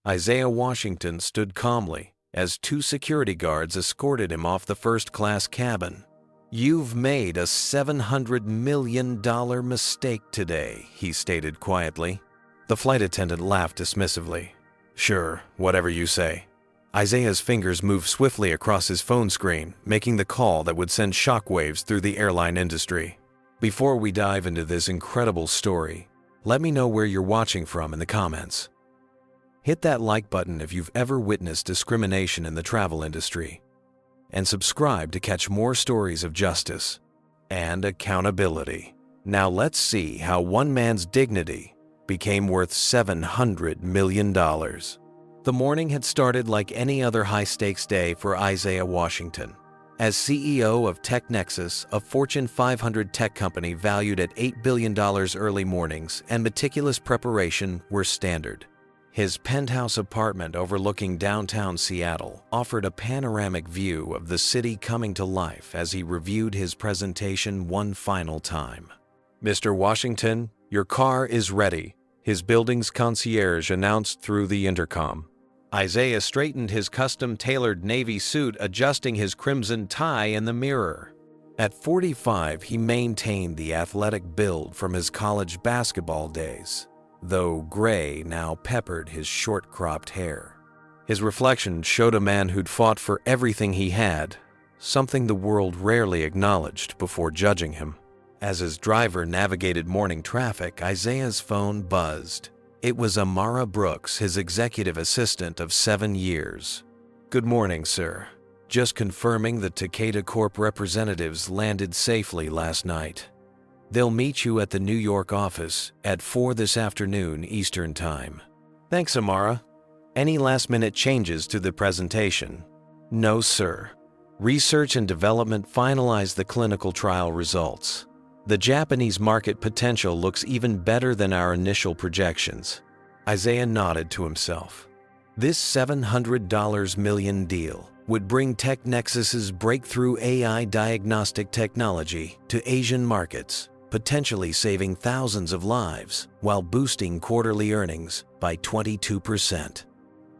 Isaiah Washington stood calmly as two security guards escorted him off the first-class cabin. "You've made a $700 million mistake today," he stated quietly. The flight attendant laughed dismissively. "Sure, whatever you say." Isaiah's fingers moved swiftly across his phone screen, making the call that would send shockwaves through the airline industry. Before we dive into this incredible story, let me know where you're watching from in the comments. Hit that like button if you've ever witnessed discrimination in the travel industry, and subscribe to catch more stories of justice and accountability. Now let's see how one man's dignity became worth $700 million. The morning had started like any other high-stakes day for Isaiah Washington. As CEO of TechNexus, a Fortune 500 tech company valued at $8 billion, early mornings and meticulous preparation were standard. His penthouse apartment overlooking downtown Seattle offered a panoramic view of the city coming to life as he reviewed his presentation one final time. "Mr. Washington, your car is ready," his building's concierge announced through the intercom. Isaiah straightened his custom-tailored navy suit, adjusting his crimson tie in the mirror. At 45, he maintained the athletic build from his college basketball days, though gray now peppered his short-cropped hair. His reflection showed a man who'd fought for everything he had, something the world rarely acknowledged before judging him. As his driver navigated morning traffic, Isaiah's phone buzzed. It was Amara Brooks, his executive assistant of 7 years. "Good morning, sir. Just confirming the Takeda Corp representatives landed safely last night. They'll meet you at the New York office at 4 this afternoon Eastern Time." "Thanks, Amara. Any last-minute changes to the presentation?" "No, sir. Research and development finalized the clinical trial results. The Japanese market potential looks even better than our initial projections." Isaiah nodded to himself. This $700 million deal would bring TechNexus's breakthrough AI diagnostic technology to Asian markets, potentially saving thousands of lives while boosting quarterly earnings by 22%.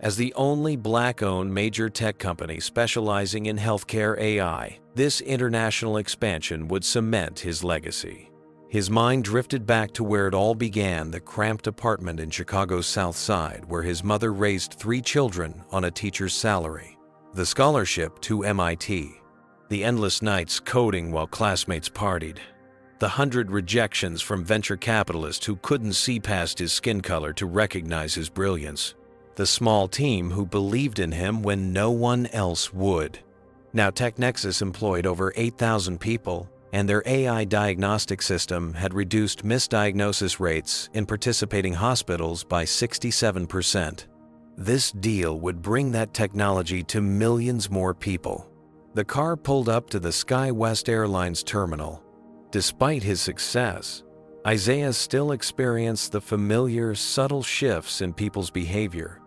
As the only Black-owned major tech company specializing in healthcare AI, this international expansion would cement his legacy. His mind drifted back to where it all began, the cramped apartment in Chicago's South Side where his mother raised 3 children on a teacher's salary, the scholarship to MIT, the endless nights coding while classmates partied, the 100 rejections from venture capitalists who couldn't see past his skin color to recognize his brilliance, the small team who believed in him when no one else would. Now TechNexus employed over 8,000 people, and their AI diagnostic system had reduced misdiagnosis rates in participating hospitals by 67%. This deal would bring that technology to millions more people. The car pulled up to the SkyWest Airlines terminal. Despite his success, Isaiah still experienced the familiar, subtle shifts in people's behavior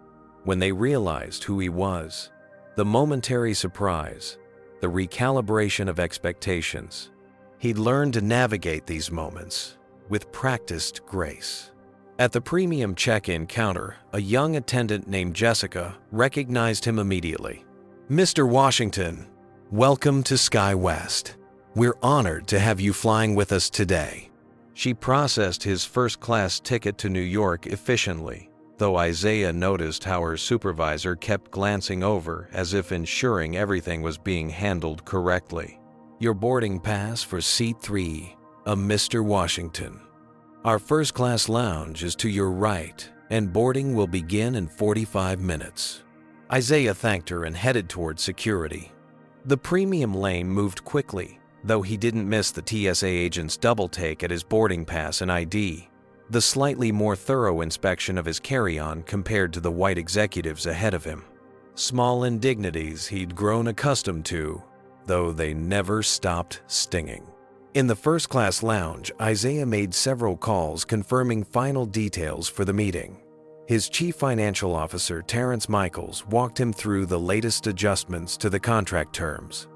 when they realized who he was. The momentary surprise, the recalibration of expectations. He'd learned to navigate these moments with practiced grace. At the premium check-in counter, a young attendant named Jessica recognized him immediately. "Mr. Washington, welcome to SkyWest. We're honored to have you flying with us today." She processed his first-class ticket to New York efficiently, though Isaiah noticed how her supervisor kept glancing over as if ensuring everything was being handled correctly. "Your boarding pass for seat 3, a Mr. Washington. Our first-class lounge is to your right, and boarding will begin in 45 minutes. Isaiah thanked her and headed toward security. The premium lane moved quickly, though he didn't miss the TSA agent's double take at his boarding pass and ID, the slightly more thorough inspection of his carry-on compared to the white executives ahead of him. Small indignities he'd grown accustomed to, though they never stopped stinging. In the first-class lounge, Isaiah made several calls confirming final details for the meeting. His chief financial officer, Terrence Michaels, walked him through the latest adjustments to the contract terms.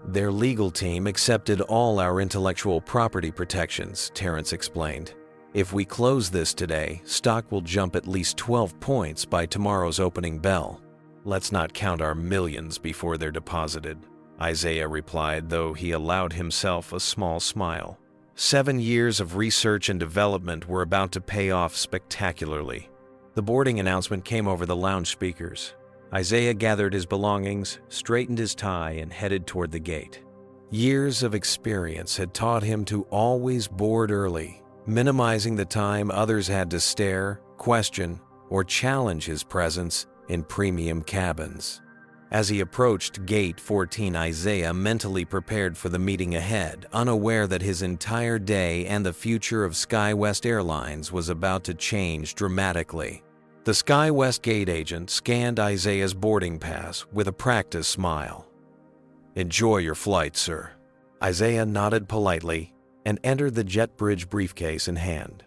Their legal team accepted all our intellectual property protections, Terrence explained. If we close this today, stock will jump at least 12 points by tomorrow's opening bell. Let's not count our millions before they're deposited, Isaiah replied, though he allowed himself a small smile. 7 years of research and development were about to pay off spectacularly. The boarding announcement came over the lounge speakers. Isaiah gathered his belongings, straightened his tie, and headed toward the gate. Years of experience had taught him to always board early, minimizing the time others had to stare, question, or challenge his presence in premium cabins. As he approached Gate 14, Isaiah mentally prepared for the meeting ahead, unaware that his entire day and the future of SkyWest Airlines was about to change dramatically. The SkyWest gate agent scanned Isaiah's boarding pass with a practiced smile. "Enjoy your flight, sir." Isaiah nodded politely and entered the JetBridge briefcase in hand.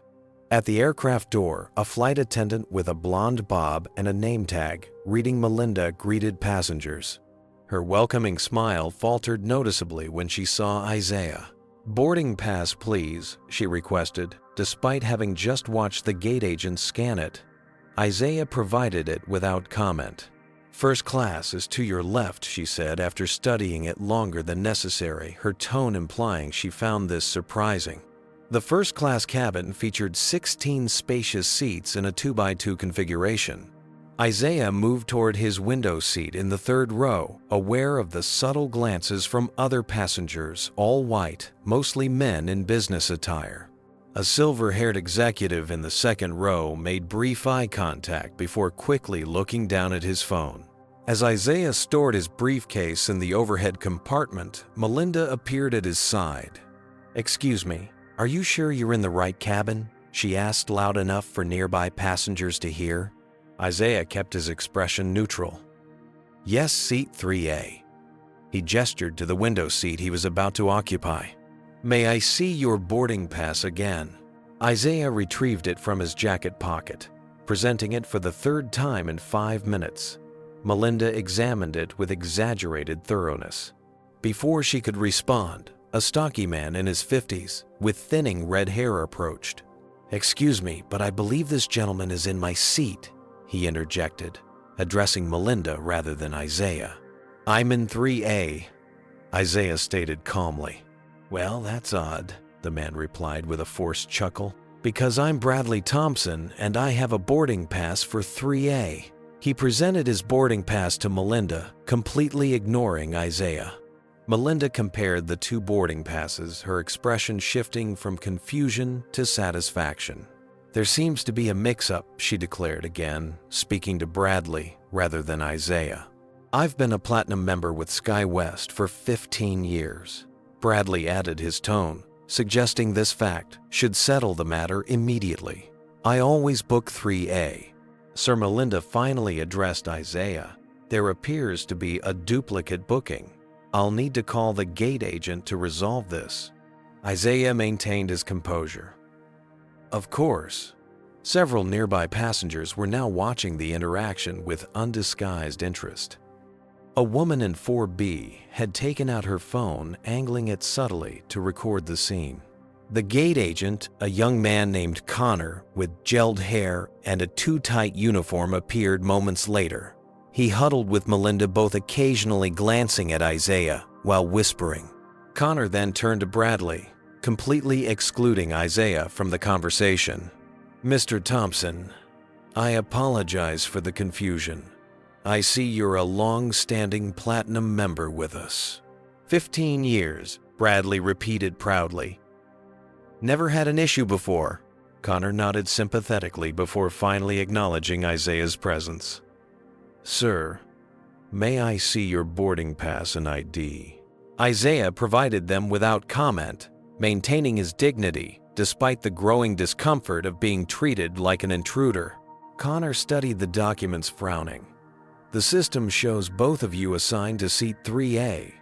At the aircraft door, a flight attendant with a blonde bob and a name tag reading Melinda greeted passengers. Her welcoming smile faltered noticeably when she saw Isaiah. "Boarding pass, please," she requested, despite having just watched the gate agent scan it. Isaiah provided it without comment. "First class is to your left," she said after studying it longer than necessary, her tone implying she found this surprising. The first-class cabin featured 16 spacious seats in a 2x2 configuration. Isaiah moved toward his window seat in the third row, aware of the subtle glances from other passengers, all white, mostly men in business attire. A silver-haired executive in the second row made brief eye contact before quickly looking down at his phone. As Isaiah stored his briefcase in the overhead compartment, Melinda appeared at his side. "Excuse me, are you sure you're in the right cabin?" she asked loud enough for nearby passengers to hear. Isaiah kept his expression neutral. "Yes, seat 3A." He gestured to the window seat he was about to occupy. "May I see your boarding pass again?" Isaiah retrieved it from his jacket pocket, presenting it for the third time in 5 minutes. Melinda examined it with exaggerated thoroughness. Before she could respond, a stocky man in his 50s, with thinning red hair approached. "Excuse me, but I believe this gentleman is in my seat," he interjected, addressing Melinda rather than Isaiah. "I'm in 3A," Isaiah stated calmly. "Well, that's odd," the man replied with a forced chuckle, "because I'm Bradley Thompson and I have a boarding pass for 3A. He presented his boarding pass to Melinda, completely ignoring Isaiah. Melinda compared the two boarding passes, her expression shifting from confusion to satisfaction. "There seems to be a mix-up," she declared again, speaking to Bradley rather than Isaiah. "I've been a platinum member with SkyWest for 15 years. Bradley added his tone, suggesting this fact should settle the matter immediately. "I always book 3A. Sir, Melinda finally addressed Isaiah. "There appears to be a duplicate booking. I'll need to call the gate agent to resolve this." Isaiah maintained his composure. Of course. Several nearby passengers were now watching the interaction with undisguised interest. A woman in 4B had taken out her phone, angling it subtly to record the scene. The gate agent, a young man named Connor with gelled hair and a too-tight uniform, appeared moments later. He huddled with Melinda, both occasionally glancing at Isaiah while whispering. Connor then turned to Bradley, completely excluding Isaiah from the conversation. "Mr. Thompson, I apologize for the confusion. I see you're a long-standing platinum member with us." 15 years, Bradley repeated proudly. "Never had an issue before." Connor nodded sympathetically before finally acknowledging Isaiah's presence. "Sir, may I see your boarding pass and ID?" Isaiah provided them without comment, maintaining his dignity despite the growing discomfort of being treated like an intruder. Connor studied the documents, frowning. "The system shows both of you assigned to seat 3A.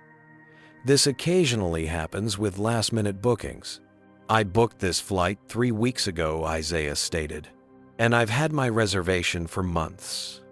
This occasionally happens with last-minute bookings. I booked this flight 3 weeks ago," Isaiah stated, "and I've had my reservation for months."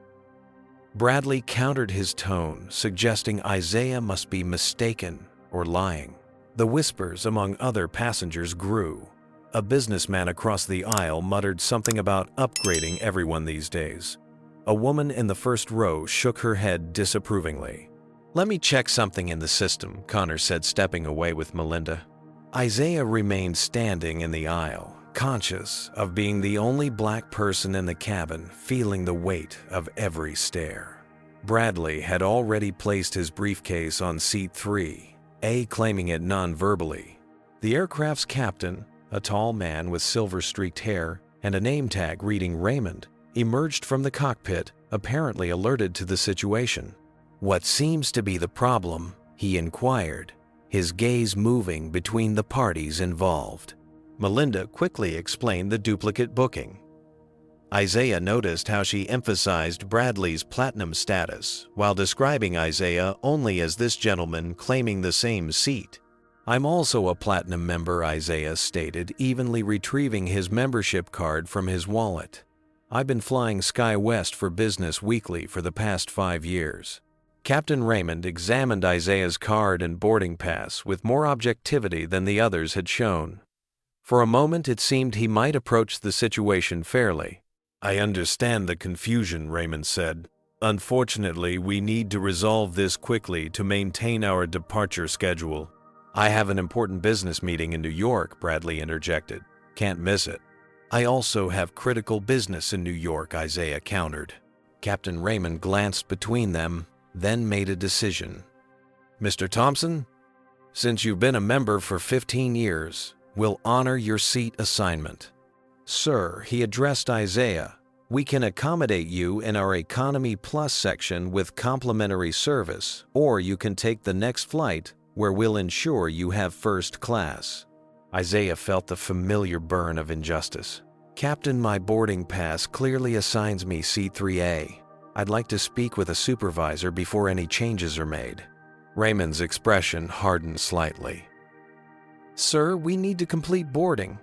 Bradley countered his tone, suggesting Isaiah must be mistaken or lying. The whispers among other passengers grew. A businessman across the aisle muttered something about upgrading everyone these days. A woman in the first row shook her head disapprovingly. "Let me check something in the system," Connor said, stepping away with Melinda. Isaiah remained standing in the aisle, conscious of being the only black person in the cabin, feeling the weight of every stare. Bradley had already placed his briefcase on seat 3A, claiming it non-verbally. The aircraft's captain, a tall man with silver-streaked hair and a name tag reading Raymond, emerged from the cockpit, apparently alerted to the situation. "What seems to be the problem?" he inquired, his gaze moving between the parties involved. Melinda quickly explained the duplicate booking. Isaiah noticed how she emphasized Bradley's platinum status while describing Isaiah only as this gentleman claiming the same seat. "I'm also a platinum member," Isaiah stated, evenly retrieving his membership card from his wallet. "I've been flying SkyWest for business weekly for the past 5 years. Captain Raymond examined Isaiah's card and boarding pass with more objectivity than the others had shown. For a moment it seemed he might approach the situation fairly. "I understand the confusion," Raymond said. "Unfortunately, we need to resolve this quickly to maintain our departure schedule." "I have an important business meeting in New York," Bradley interjected. "Can't miss it." "I also have critical business in New York," Isaiah countered. Captain Raymond glanced between them, then made a decision. "Mr. Thompson, since you've been a member for 15 years, we'll honor your seat assignment." "Sir," he addressed Isaiah, "we can accommodate you in our Economy Plus section with complimentary service, or you can take the next flight where we'll ensure you have first class." Isaiah felt the familiar burn of injustice. "Captain, my boarding pass clearly assigns me seat 3A. I'd like to speak with a supervisor before any changes are made." Raymond's expression hardened slightly. "Sir, we need to complete boarding.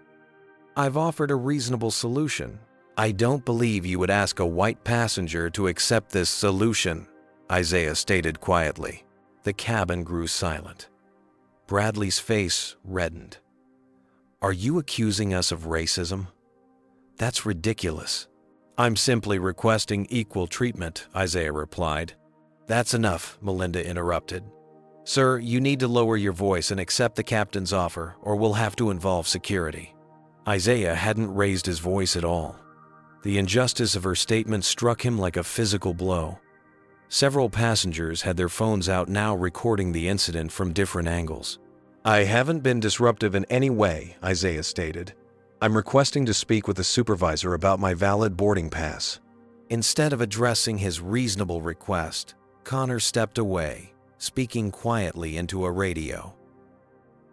I've offered a reasonable solution." "I don't believe you would ask a white passenger to accept this solution," Isaiah stated quietly. The cabin grew silent. Bradley's face reddened. "Are you accusing us of racism? That's ridiculous." "I'm simply requesting equal treatment," Isaiah replied. "That's enough," Melinda interrupted. "Sir, you need to lower your voice and accept the captain's offer, or we'll have to involve security." Isaiah hadn't raised his voice at all. The injustice of her statement struck him like a physical blow. Several passengers had their phones out now, recording the incident from different angles. "I haven't been disruptive in any way," Isaiah stated. "I'm requesting to speak with a supervisor about my valid boarding pass." Instead of addressing his reasonable request, Connor stepped away, speaking quietly into a radio.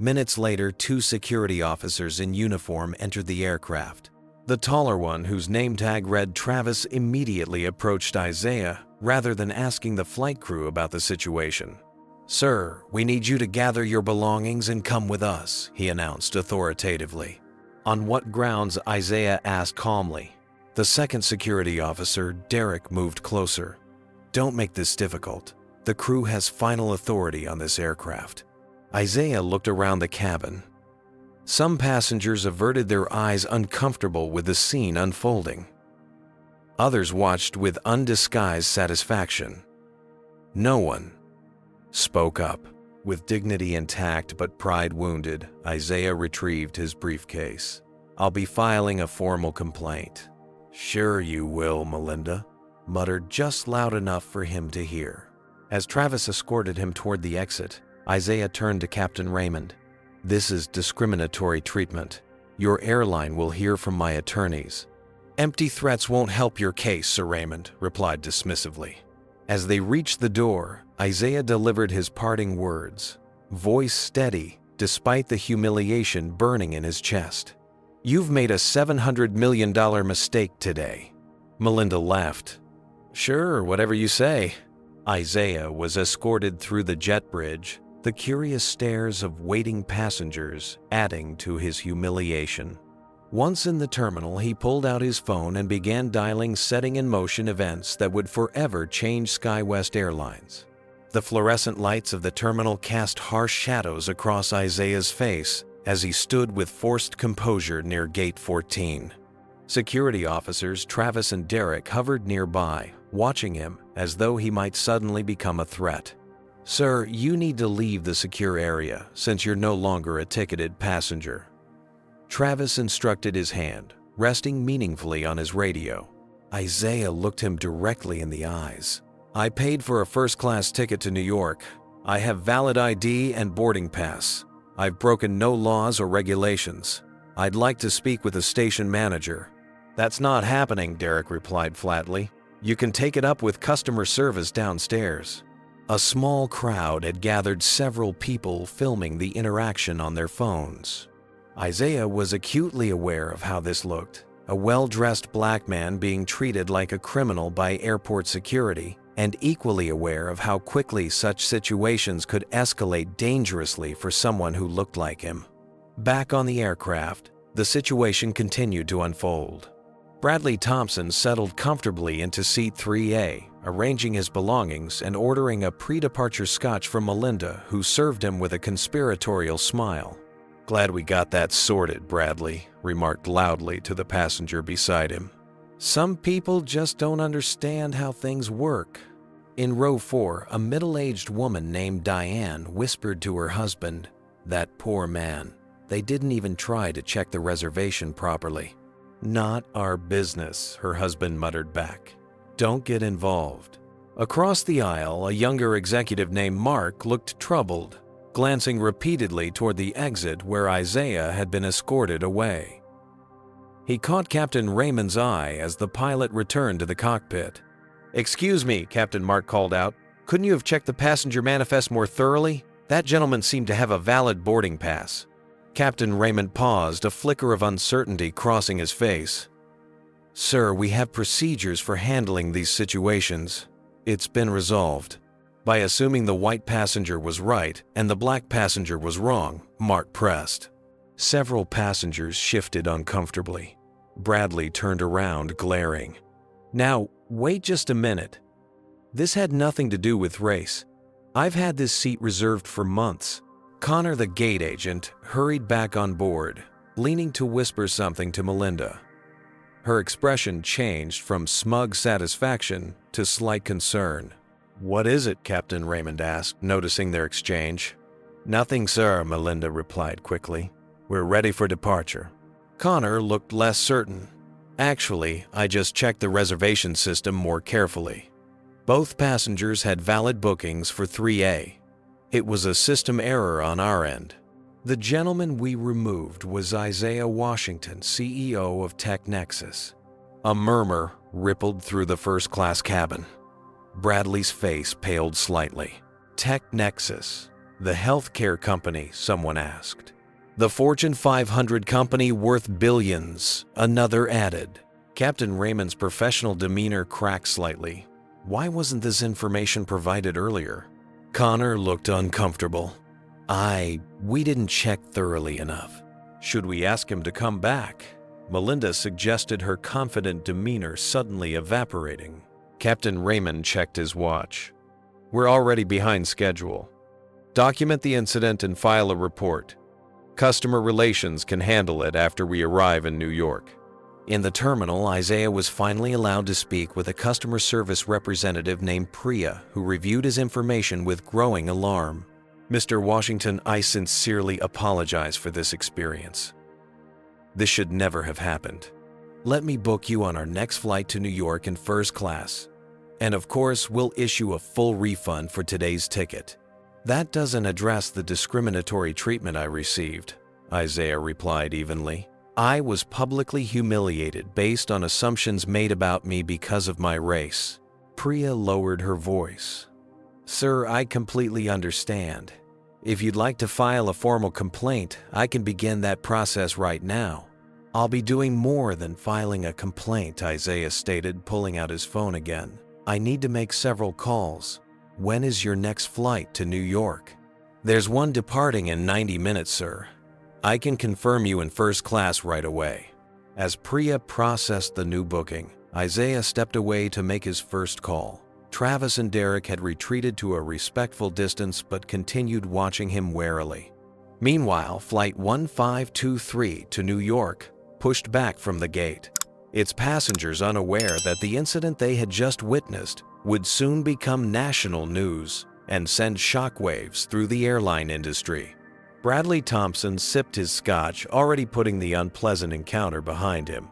Minutes later, 2 security officers in uniform entered the aircraft. The taller one, whose name tag read Travis, immediately approached Isaiah rather than asking the flight crew about the situation. "Sir, we need you to gather your belongings and come with us," he announced authoritatively. "On what grounds?" Isaiah asked calmly. The second security officer, Derek, moved closer. "Don't make this difficult. The crew has final authority on this aircraft." Isaiah looked around the cabin. Some passengers averted their eyes, uncomfortable with the scene unfolding. Others watched with undisguised satisfaction. No one spoke up. With dignity intact but pride wounded, Isaiah retrieved his briefcase. "I'll be filing a formal complaint." "Sure you will," Melinda muttered, just loud enough for him to hear. As Travis escorted him toward the exit, Isaiah turned to Captain Raymond. "This is discriminatory treatment. Your airline will hear from my attorneys." "Empty threats won't help your case," Sir Raymond replied dismissively. As they reached the door, Isaiah delivered his parting words, voice steady despite the humiliation burning in his chest. "You've made a $700 million mistake today." Melinda laughed. "Sure, whatever you say." Isaiah was escorted through the jet bridge, the curious stares of waiting passengers adding to his humiliation. Once in the terminal, he pulled out his phone and began dialing, setting in motion events that would forever change SkyWest Airlines. The fluorescent lights of the terminal cast harsh shadows across Isaiah's face as he stood with forced composure near Gate 14. Security officers Travis and Derek hovered nearby, watching him as though he might suddenly become a threat. "Sir, you need to leave the secure area since you're no longer a ticketed passenger." Travis instructed his hand, resting meaningfully on his radio. Isaiah looked him directly in the eyes. "I paid for a first-class ticket to New York. I have valid ID and boarding pass. I've broken no laws or regulations. I'd like to speak with the station manager." "That's not happening," Derek replied flatly. "You can take it up with customer service downstairs." A small crowd had gathered, several people filming the interaction on their phones. Isaiah was acutely aware of how this looked. A well-dressed black man being treated like a criminal by airport security, and equally aware of how quickly such situations could escalate dangerously for someone who looked like him. Back on the aircraft, the situation continued to unfold. Bradley Thompson settled comfortably into seat 3A, arranging his belongings and ordering a pre-departure scotch from Melinda, who served him with a conspiratorial smile. "Glad we got that sorted," Bradley remarked loudly to the passenger beside him. "Some people just don't understand how things work." In row 4, a middle-aged woman named Diane whispered to her husband, "That poor man. They didn't even try to check the reservation properly." "Not our business," her husband muttered back. "Don't get involved." Across the aisle, a younger executive named Mark looked troubled, glancing repeatedly toward the exit where Isaiah had been escorted away. He caught Captain Raymond's eye as the pilot returned to the cockpit. "Excuse me," Captain Mark called out. "Couldn't you have checked the passenger manifest more thoroughly? That gentleman seemed to have a valid boarding pass." Captain Raymond paused, a flicker of uncertainty crossing his face. "Sir, we have procedures for handling these situations. It's been resolved." By assuming the white passenger was right and the black passenger was wrong, Mark pressed. Several passengers shifted uncomfortably. Bradley turned around, glaring. "Now, wait just a minute. This had nothing to do with race. I've had this seat reserved for months." Connor, the gate agent, hurried back on board, leaning to whisper something to Melinda. Her expression changed from smug satisfaction to slight concern. "What is it?" Captain Raymond asked, noticing their exchange. "Nothing, sir," Melinda replied quickly. "We're ready for departure." Connor looked less certain. "Actually, I just checked the reservation system more carefully. Both passengers had valid bookings for 3A. It was a system error on our end. The gentleman we removed was Isaiah Washington, CEO of TechNexus." A murmur rippled through the first-class cabin. Bradley's face paled slightly. "TechNexus, the healthcare company?" someone asked. "The Fortune 500 company worth billions," another added. Captain Raymond's professional demeanor cracked slightly. Why wasn't this information provided earlier? Connor looked uncomfortable. We didn't check thoroughly enough. Should we ask him to come back?" Melinda suggested, her confident demeanor suddenly evaporating. Captain Raymond checked his watch. "We're already behind schedule. Document the incident and file a report. Customer relations can handle it after we arrive in New York." In the terminal, Isaiah was finally allowed to speak with a customer service representative named Priya, who reviewed his information with growing alarm. "Mr. Washington, I sincerely apologize for this experience. This should never have happened. Let me book you on our next flight to New York in first class. And of course, we'll issue a full refund for today's ticket." "That doesn't address the discriminatory treatment I received," Isaiah replied evenly. "I was publicly humiliated based on assumptions made about me because of my race." Priya lowered her voice. "Sir, I completely understand. If you'd like to file a formal complaint, I can begin that process right now." "I'll be doing more than filing a complaint," Isaiah stated, pulling out his phone again. "I need to make several calls. When is your next flight to New York?" "There's one departing in 90 minutes, sir. I can confirm you in first class right away." As Priya processed the new booking, Isaiah stepped away to make his first call. Travis and Derek had retreated to a respectful distance but continued watching him warily. Meanwhile, Flight 1523 to New York pushed back from the gate, its passengers unaware that the incident they had just witnessed would soon become national news and send shockwaves through the airline industry. Bradley Thompson sipped his scotch, already putting the unpleasant encounter behind him.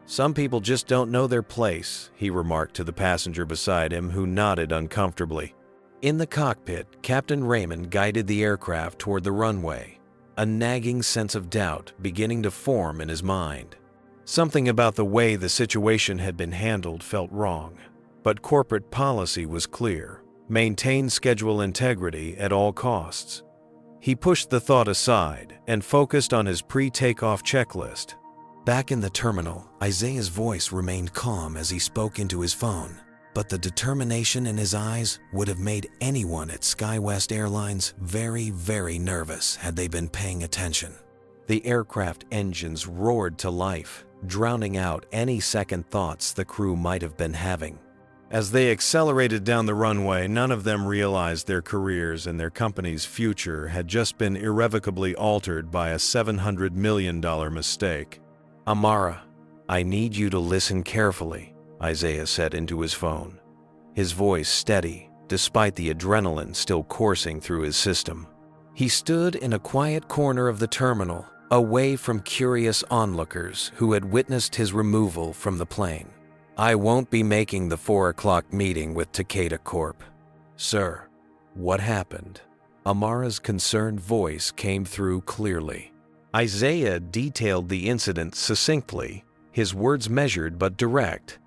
"Some people just don't know their place," he remarked to the passenger beside him, who nodded uncomfortably. In the cockpit, Captain Raymond guided the aircraft toward the runway, a nagging sense of doubt beginning to form in his mind. Something about the way the situation had been handled felt wrong, but corporate policy was clear: maintain schedule integrity at all costs. He pushed the thought aside and focused on his pre-takeoff checklist. Back in the terminal, Isaiah's voice remained calm as he spoke into his phone, but the determination in his eyes would have made anyone at SkyWest Airlines very, very nervous had they been paying attention. The aircraft engines roared to life, drowning out any second thoughts the crew might have been having. As they accelerated down the runway, none of them realized their careers and their company's future had just been irrevocably altered by a $700 million mistake. "Amara, I need you to listen carefully," Isaiah said into his phone, his voice steady despite the adrenaline still coursing through his system. He stood in a quiet corner of the terminal, away from curious onlookers who had witnessed his removal from the plane. "I won't be making the 4 o'clock meeting with Takeda Corp." "Sir, what happened?" Amara's concerned voice came through clearly. Isaiah detailed the incident succinctly, his words measured but direct.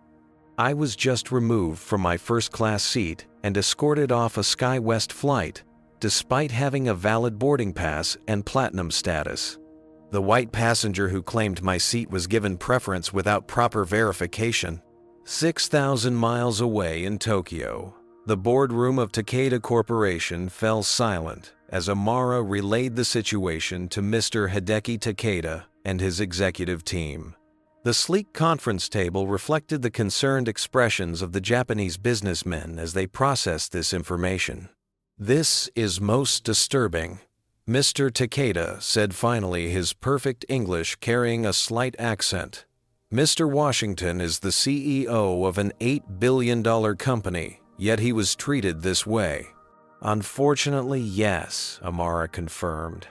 "I was just removed from my first-class seat and escorted off a SkyWest flight, despite having a valid boarding pass and platinum status. The white passenger who claimed my seat was given preference without proper verification." 6,000 miles away in Tokyo, the boardroom of Takeda Corporation fell silent as Amara relayed the situation to Mr. Hideki Takeda and his executive team. The sleek conference table reflected the concerned expressions of the Japanese businessmen as they processed this information. "This is most disturbing," Mr. Takeda said finally, his perfect English carrying a slight accent. "Mr. Washington is the CEO of an $8 billion company, yet he was treated this way." "Unfortunately, yes," Amara confirmed.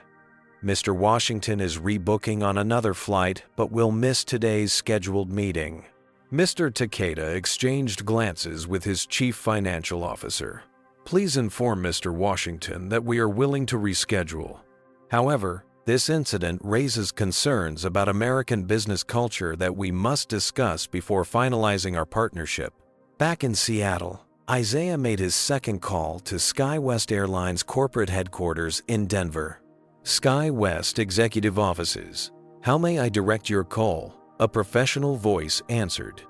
"Mr. Washington is rebooking on another flight, but will miss today's scheduled meeting." Mr. Takeda exchanged glances with his chief financial officer. "Please inform Mr. Washington that we are willing to reschedule. However, this incident raises concerns about American business culture that we must discuss before finalizing our partnership." Back in Seattle, Isaiah made his second call to SkyWest Airlines corporate headquarters in Denver. "SkyWest Executive Offices. How may I direct your call?" a professional voice answered.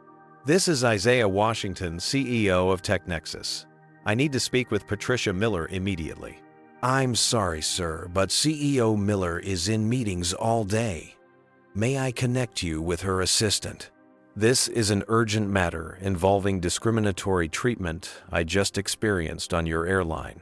"This is Isaiah Washington, CEO of TechNexus. I need to speak with Patricia Miller immediately." "I'm sorry, sir, but CEO Miller is in meetings all day. May I connect you with her assistant?" "This is an urgent matter involving discriminatory treatment I just experienced on your airline.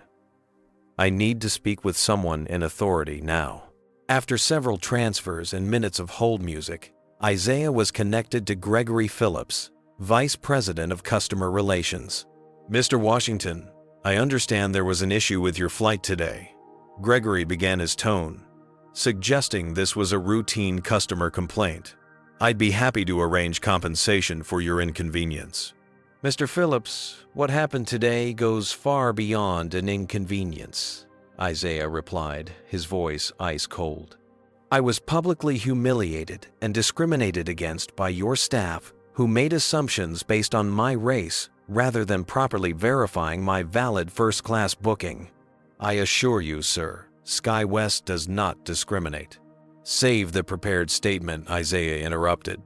I need to speak with someone in authority now." After several transfers and minutes of hold music, Isaiah was connected to Gregory Phillips, Vice President of Customer Relations. "Mr. Washington, I understand there was an issue with your flight today." Gregory began his tone, suggesting this was a routine customer complaint. "I'd be happy to arrange compensation for your inconvenience." "Mr. Phillips, what happened today goes far beyond an inconvenience," Isaiah replied, his voice ice cold. "I was publicly humiliated and discriminated against by your staff who made assumptions based on my race rather than properly verifying my valid first-class booking. I assure you, sir, SkyWest does not discriminate." "Save the prepared statement," Isaiah interrupted.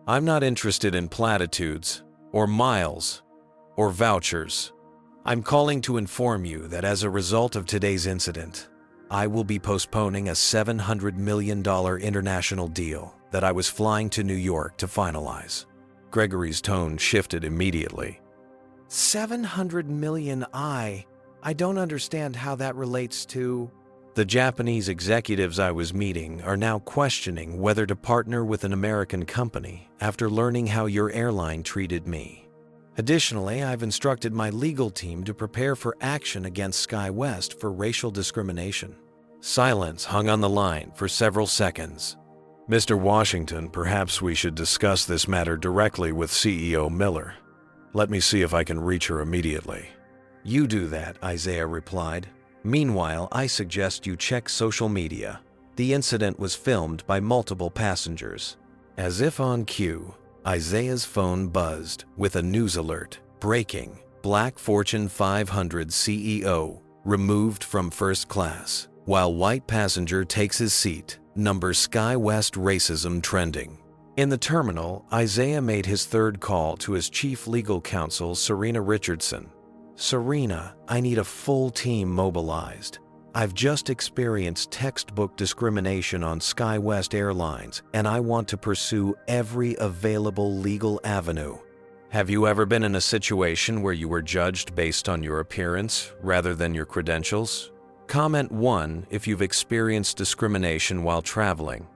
"I'm not interested in platitudes, or miles, or vouchers. I'm calling to inform you that as a result of today's incident, I will be postponing a $700 million international deal that I was flying to New York to finalize." Gregory's tone shifted immediately. "$700 million, I don't understand how that relates to..." The Japanese executives I was meeting are now questioning whether to partner with an American company after learning how your airline treated me. Additionally, I've instructed my legal team to prepare for action against SkyWest for racial discrimination. Silence hung on the line for several seconds. Mr. Washington, perhaps we should discuss this matter directly with CEO Miller. Let me see if I can reach her immediately. You do that, Isaiah replied. Meanwhile, I suggest you check social media. The incident was filmed by multiple passengers. As if on cue, Isaiah's phone buzzed with a news alert. Breaking: Black Fortune 500 CEO removed from first class, while white passenger takes his seat. Number SkyWest racism trending. In the terminal, Isaiah made his third call to his chief legal counsel, Serena Richardson. Serena, I need a full team mobilized. I've just experienced textbook discrimination on SkyWest Airlines, and I want to pursue every available legal avenue. Have you ever been in a situation where you were judged based on your appearance rather than your credentials? Comment 1 if you've experienced discrimination while traveling.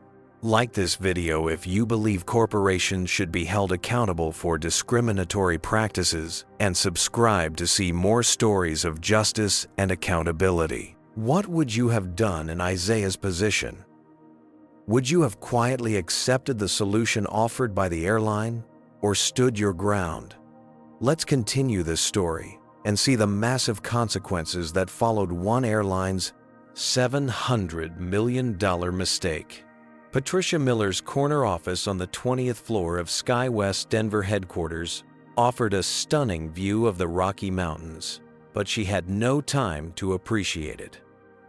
Like this video if you believe corporations should be held accountable for discriminatory practices, and subscribe to see more stories of justice and accountability. What would you have done in Isaiah's position? Would you have quietly accepted the solution offered by the airline, or stood your ground? Let's continue this story and see the massive consequences that followed one airline's $700 million mistake. Patricia Miller's corner office on the 20th floor of SkyWest Denver headquarters offered a stunning view of the Rocky Mountains, but she had no time to appreciate it.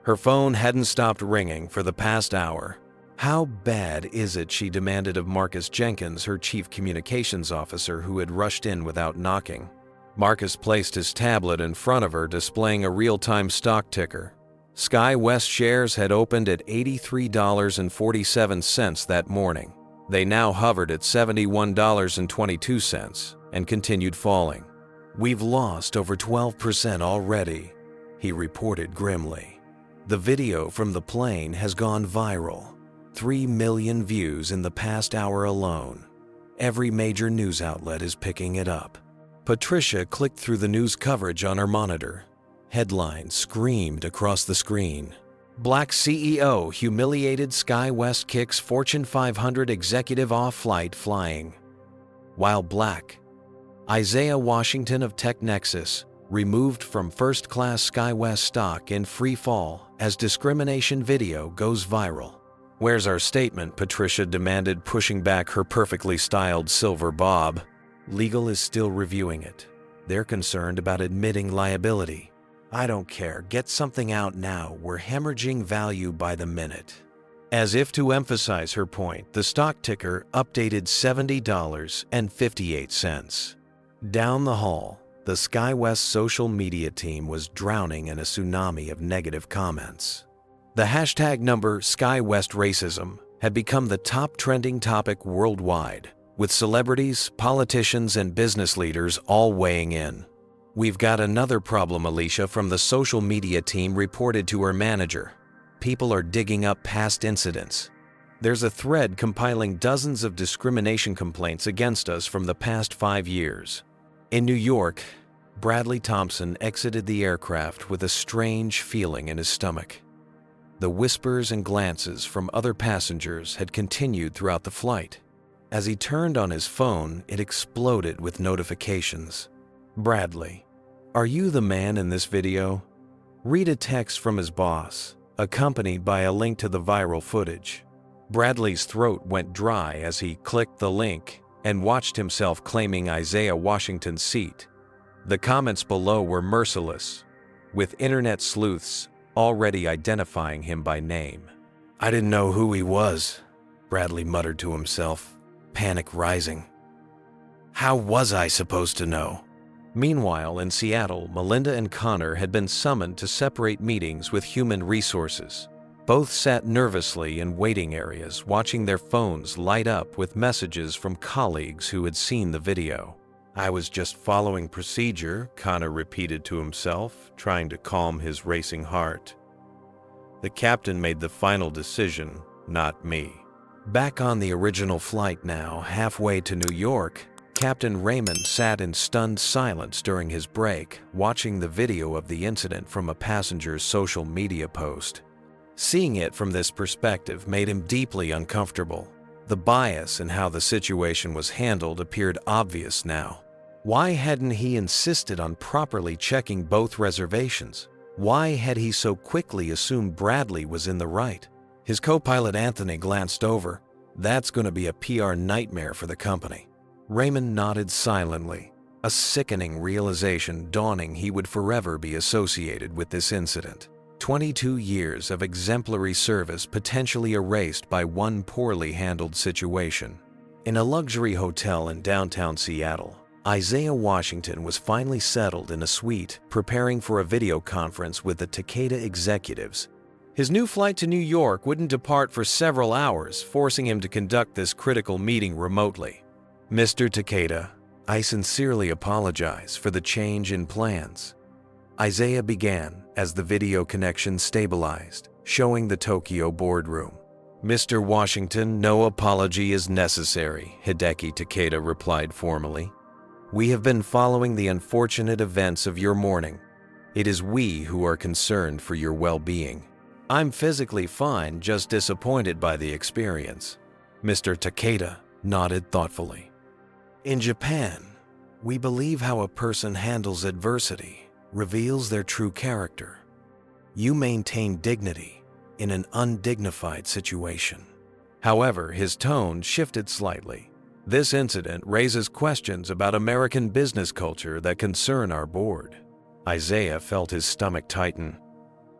Her phone hadn't stopped ringing for the past hour. How bad is it, she demanded of Marcus Jenkins, her chief communications officer, who had rushed in without knocking. Marcus placed his tablet in front of her, displaying a real-time stock ticker. SkyWest shares had opened at $83.47 that morning. They now hovered at $71.22 and continued falling. We've lost over 12% already, he reported grimly. The video from the plane has gone viral. 3 million views in the past hour alone. Every major news outlet is picking it up. Patricia clicked through the news coverage on her monitor. Headlines screamed across the screen. Black CEO humiliated SkyWest kicks Fortune 500 executive off flight flying. While black, Isaiah Washington of TechNexus removed from first-class SkyWest stock in free fall as discrimination video goes viral. Where's our statement? Patricia demanded, pushing back her perfectly styled silver bob. Legal is still reviewing it. They're concerned about admitting liability. I don't care. Get something out now. We're hemorrhaging value by the minute. As if to emphasize her point, the stock ticker updated $70.58. Down the hall, the SkyWest social media team was drowning in a tsunami of negative comments. The hashtag number SkyWest racism had become the top trending topic worldwide, with celebrities, politicians, and business leaders all weighing in. We've got another problem, Alicia from the social media team reported to her manager. People are digging up past incidents. There's a thread compiling dozens of discrimination complaints against us from the past 5 years. In New York, Bradley Thompson exited the aircraft with a strange feeling in his stomach. The whispers and glances from other passengers had continued throughout the flight. As he turned on his phone, it exploded with notifications. Bradley, are you the man in this video? Read a text from his boss, accompanied by a link to the viral footage. Bradley's throat went dry as he clicked the link and watched himself claiming Isaiah Washington's seat. The comments below were merciless, with internet sleuths already identifying him by name. I didn't know who he was, Bradley muttered to himself, panic rising. How was I supposed to know? Meanwhile, in Seattle, Melinda and Connor had been summoned to separate meetings with human resources. Both sat nervously in waiting areas, watching their phones light up with messages from colleagues who had seen the video. I was just following procedure, Connor repeated to himself, trying to calm his racing heart. The captain made the final decision, not me. Back on the original flight now, halfway to New York, Captain Raymond sat in stunned silence during his break, watching the video of the incident from a passenger's social media post. Seeing it from this perspective made him deeply uncomfortable. The bias in how the situation was handled appeared obvious now. Why hadn't he insisted on properly checking both reservations? Why had he so quickly assumed Bradley was in the right? His co-pilot Anthony glanced over. That's going to be a PR nightmare for the company. Raymond nodded silently, a sickening realization dawning he would forever be associated with this incident. 22 years of exemplary service potentially erased by one poorly handled situation. In a luxury hotel in downtown Seattle, Isaiah Washington was finally settled in a suite, preparing for a video conference with the Takeda executives. His new flight to New York wouldn't depart for several hours, forcing him to conduct this critical meeting remotely. Mr. Takeda, I sincerely apologize for the change in plans. Isaiah began as the video connection stabilized, showing the Tokyo boardroom. Mr. Washington, no apology is necessary, Hideki Takeda replied formally. We have been following the unfortunate events of your morning. It is we who are concerned for your well-being. I'm physically fine, just disappointed by the experience. Mr. Takeda nodded thoughtfully. In Japan, we believe how a person handles adversity reveals their true character. You maintain dignity in an undignified situation. However, his tone shifted slightly. This incident raises questions about American business culture that concern our board. Isaiah felt his stomach tighten.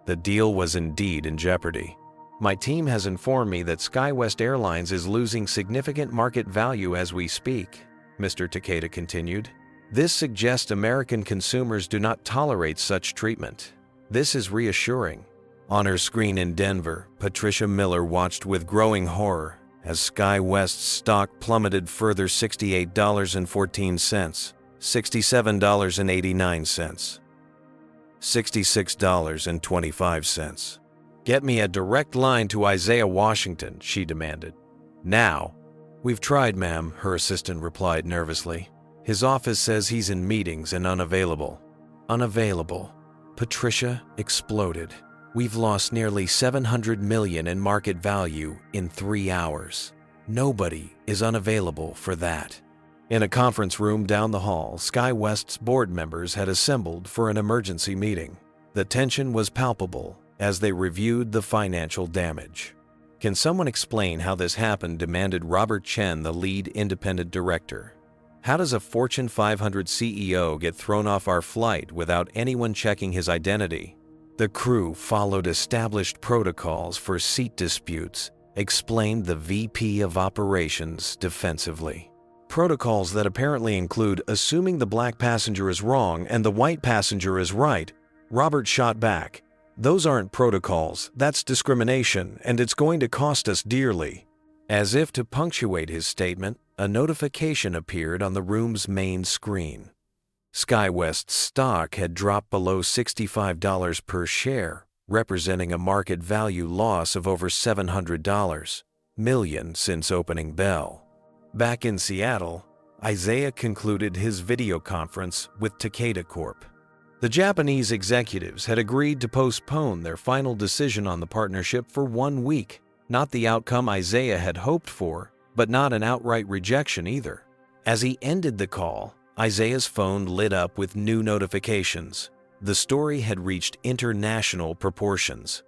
The deal was indeed in jeopardy. My team has informed me that SkyWest Airlines is losing significant market value as we speak, Mr. Takeda continued. This suggests American consumers do not tolerate such treatment. This is reassuring. On her screen in Denver, Patricia Miller watched with growing horror as SkyWest's stock plummeted further $68.14, $67.89, $66.25. Get me a direct line to Isaiah Washington, she demanded. Now. We've tried, ma'am, her assistant replied nervously. His office says he's in meetings and unavailable. Unavailable. Patricia exploded. We've lost nearly $700 million in market value in 3 hours. Nobody is unavailable for that. In a conference room down the hall, SkyWest's board members had assembled for an emergency meeting. The tension was palpable as they reviewed the financial damage. Can someone explain how this happened? Demanded Robert Chen, the lead independent director. How does a Fortune 500 CEO get thrown off our flight without anyone checking his identity? The crew followed established protocols for seat disputes, explained the VP of Operations defensively. Protocols that apparently include assuming the black passenger is wrong and the white passenger is right. Robert shot back. Those aren't protocols, that's discrimination, and it's going to cost us dearly. As if to punctuate his statement, a notification appeared on the room's main screen. SkyWest's stock had dropped below $65 per share, representing a market value loss of over $700 million since opening bell. Back in Seattle, Isaiah concluded his video conference with Takeda Corp. The Japanese executives had agreed to postpone their final decision on the partnership for 1 week, not the outcome Isaiah had hoped for, but not an outright rejection either. As he ended the call, Isaiah's phone lit up with new notifications. The story had reached international proportions.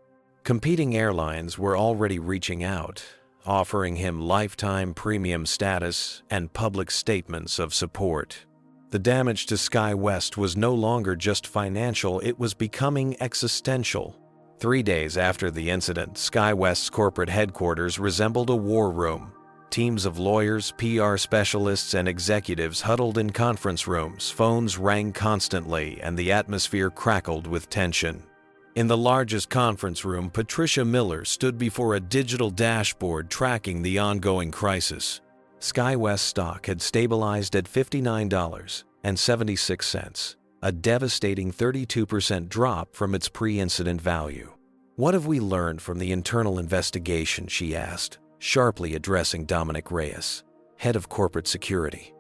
Competing airlines were already reaching out, offering him lifetime premium status and public statements of support. The damage to SkyWest was no longer just financial, it was becoming existential. 3 days after the incident, SkyWest's corporate headquarters resembled a war room. Teams of lawyers, PR specialists, and executives huddled in conference rooms, phones rang constantly, and the atmosphere crackled with tension. In the largest conference room, Patricia Miller stood before a digital dashboard tracking the ongoing crisis. SkyWest stock had stabilized at $59.76, a devastating 32% drop from its pre-incident value. "What have we learned from the internal investigation?" she asked, sharply addressing Dominic Reyes, head of corporate security.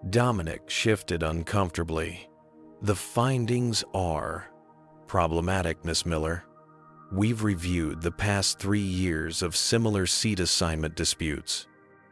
Dominic shifted uncomfortably. "The findings are problematic, Miss Miller. We've reviewed the past 3 years of similar seat assignment disputes.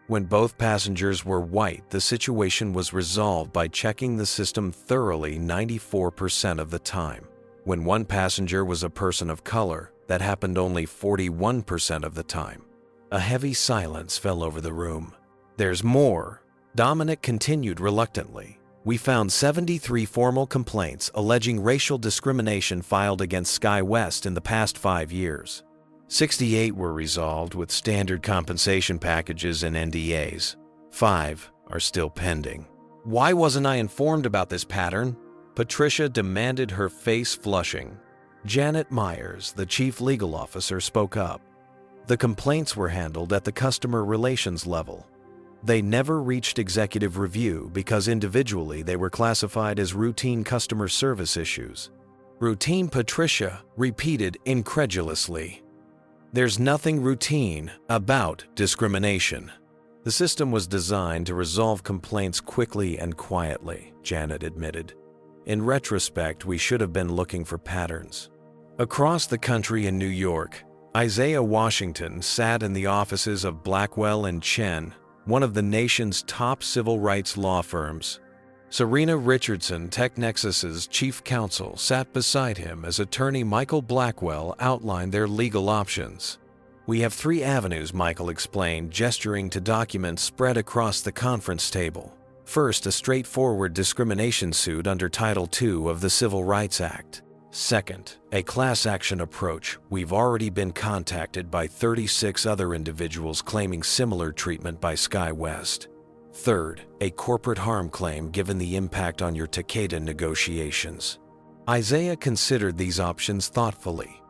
When both passengers were white, the situation was resolved by checking the system thoroughly 94% of the time. When one passenger was a person of color, that happened only 41% of the time." A heavy silence fell over the room. "There's more," Dominic continued reluctantly. "We found 73 formal complaints alleging racial discrimination filed against SkyWest in the past 5 years. 68 were resolved with standard compensation packages and NDAs. 5 are still pending." "Why wasn't I informed about this pattern?" Patricia demanded, her face flushing. Janet Myers, the chief legal officer, spoke up. "The complaints were handled at the customer relations level. They never reached executive review because individually they were classified as routine customer service issues." "Routine?" Patricia repeated incredulously. "There's nothing routine about discrimination. The system was designed to resolve complaints quickly and quietly," Janet admitted. "In retrospect, we should have been looking for patterns." Across the country in New York, Isaiah Washington sat in the offices of Blackwell and Chen, one of the nation's top civil rights law firms. Serena Richardson, TechNexus's chief counsel, sat beside him as attorney Michael Blackwell outlined their legal options. "We have 3 avenues," Michael explained, gesturing to documents spread across the conference table. "First, a straightforward discrimination suit under Title II of the Civil Rights Act. Second, a class action approach. We've already been contacted by 36 other individuals claiming similar treatment by SkyWest. Third, a corporate harm claim given the impact on your Takeda negotiations." Isaiah considered these options thoughtfully.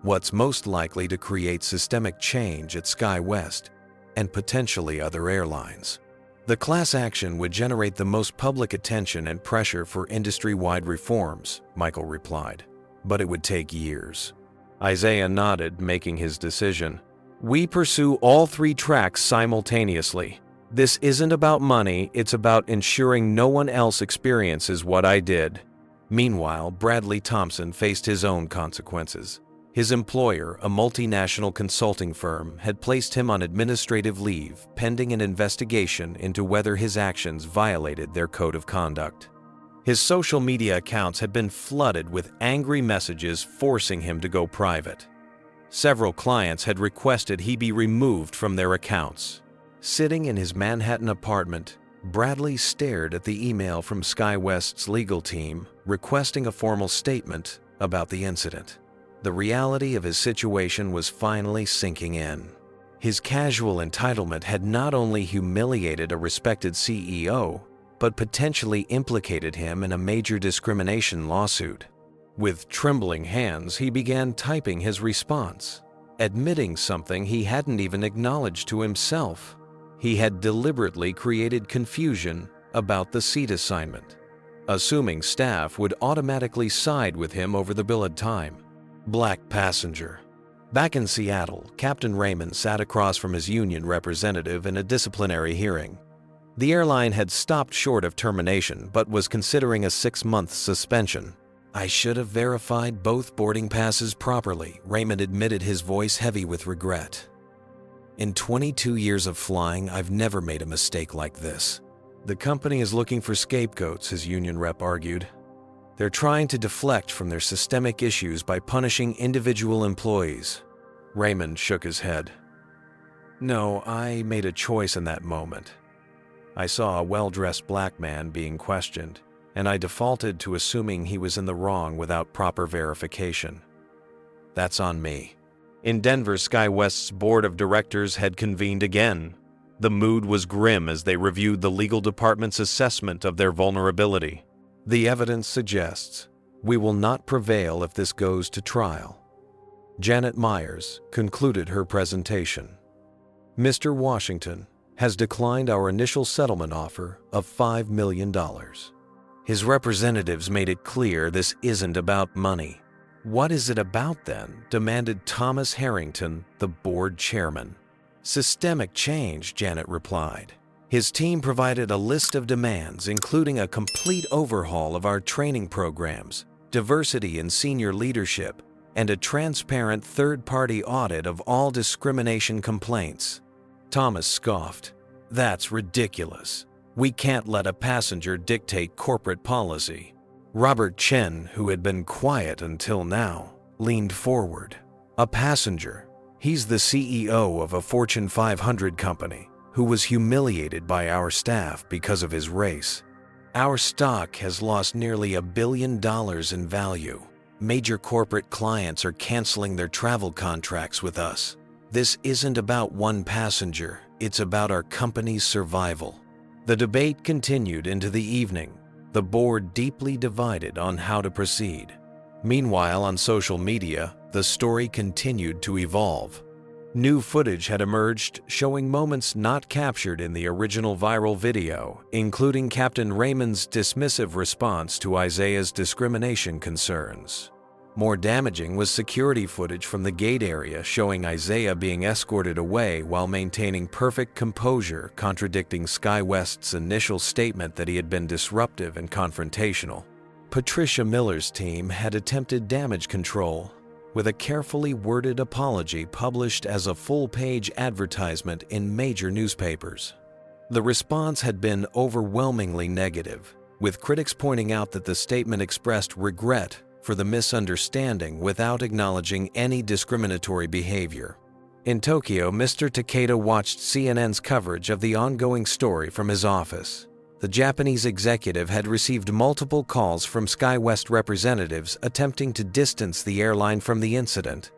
What's most likely to create systemic change at SkyWest and potentially other airlines? The class action would generate the most public attention and pressure for industry-wide reforms, Michael replied, but it would take years. Isaiah nodded, making his decision. "We pursue all 3 tracks simultaneously. This isn't about money, it's about ensuring no one else experiences what I did." Meanwhile, Bradley Thompson faced his own consequences. His employer, a multinational consulting firm, had placed him on administrative leave pending an investigation into whether his actions violated their code of conduct. His social media accounts had been flooded with angry messages forcing him to go private. Several clients had requested he be removed from their accounts. Sitting in his Manhattan apartment, Bradley stared at the email from SkyWest's legal team requesting a formal statement about the incident. The reality of his situation was finally sinking in. His casual entitlement had not only humiliated a respected CEO, but potentially implicated him in a major discrimination lawsuit. With trembling hands, he began typing his response, admitting something he hadn't even acknowledged to himself. He had deliberately created confusion about the seat assignment, assuming staff would automatically side with him over the billed time. Black passenger. Back in Seattle, Captain Raymond sat across from his union representative in a disciplinary hearing. The airline had stopped short of termination but was considering a 6-month suspension. "I should have verified both boarding passes properly," Raymond admitted, his voice heavy with regret. "In 22 years of flying, I've never made a mistake like this." "The company is looking for scapegoats," his union rep argued. "They're trying to deflect from their systemic issues by punishing individual employees." Raymond shook his head. "No, I made a choice in that moment. I saw a well-dressed black man being questioned, and I defaulted to assuming he was in the wrong without proper verification. That's on me." In Denver, SkyWest's board of directors had convened again. The mood was grim as they reviewed the legal department's assessment of their vulnerability. "The evidence suggests we will not prevail if this goes to trial." Janet Myers concluded her presentation. "Mr. Washington has declined our initial settlement offer of $5 million. His representatives made it clear this isn't about money. "What is it about then?" demanded Thomas Harrington, the board chairman. "Systemic change," Janet replied. His team provided a list of demands, including a complete overhaul of our training programs, diversity in senior leadership, and a transparent third-party audit of all discrimination complaints. Thomas scoffed. "That's ridiculous. We can't let a passenger dictate corporate policy." Robert Chen, who had been quiet until now, leaned forward. "A passenger? He's the CEO of a Fortune 500 company who was humiliated by our staff because of his race. Our stock has lost nearly $1 billion in value. Major corporate clients are canceling their travel contracts with us. This isn't about one passenger, it's about our company's survival." The debate continued into the evening, the board deeply divided on how to proceed. Meanwhile, on social media, the story continued to evolve. New footage had emerged showing moments not captured in the original viral video, including Captain Raymond's dismissive response to Isaiah's discrimination concerns. More damaging was security footage from the gate area showing Isaiah being escorted away while maintaining perfect composure, contradicting SkyWest's initial statement that he had been disruptive and confrontational. Patricia Miller's team had attempted damage control, with a carefully worded apology published as a full-page advertisement in major newspapers. The response had been overwhelmingly negative, with critics pointing out that the statement expressed regret for the misunderstanding without acknowledging any discriminatory behavior. In Tokyo, Mr. Takeda watched CNN's coverage of the ongoing story from his office. The Japanese executive had received multiple calls from SkyWest representatives attempting to distance the airline from the incident.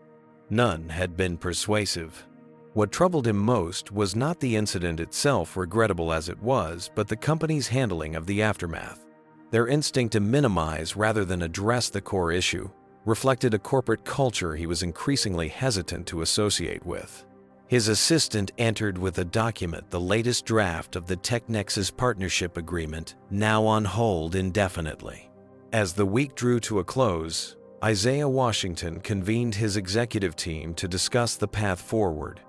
None had been persuasive. What troubled him most was not the incident itself, regrettable as it was, but the company's handling of the aftermath. Their instinct to minimize rather than address the core issue reflected a corporate culture he was increasingly hesitant to associate with. His assistant entered with a document the latest draft of the TechNexus partnership agreement, now on hold indefinitely. As the week drew to a close, Isaiah Washington convened his executive team to discuss the path forward.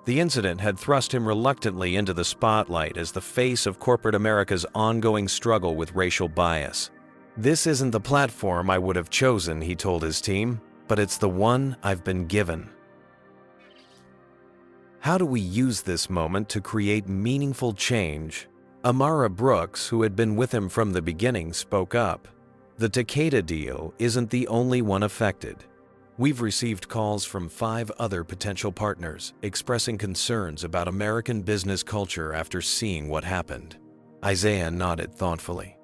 The incident had thrust him reluctantly into the spotlight as the face of corporate America's ongoing struggle with racial bias. "This isn't the platform I would have chosen," he told his team, "but it's the one I've been given." How do we use this moment to create meaningful change? Amara Brooks, who had been with him from the beginning, spoke up. "The Takeda deal isn't the only one affected. We've received calls from 5 other potential partners expressing concerns about American business culture after seeing what happened." Isaiah nodded thoughtfully.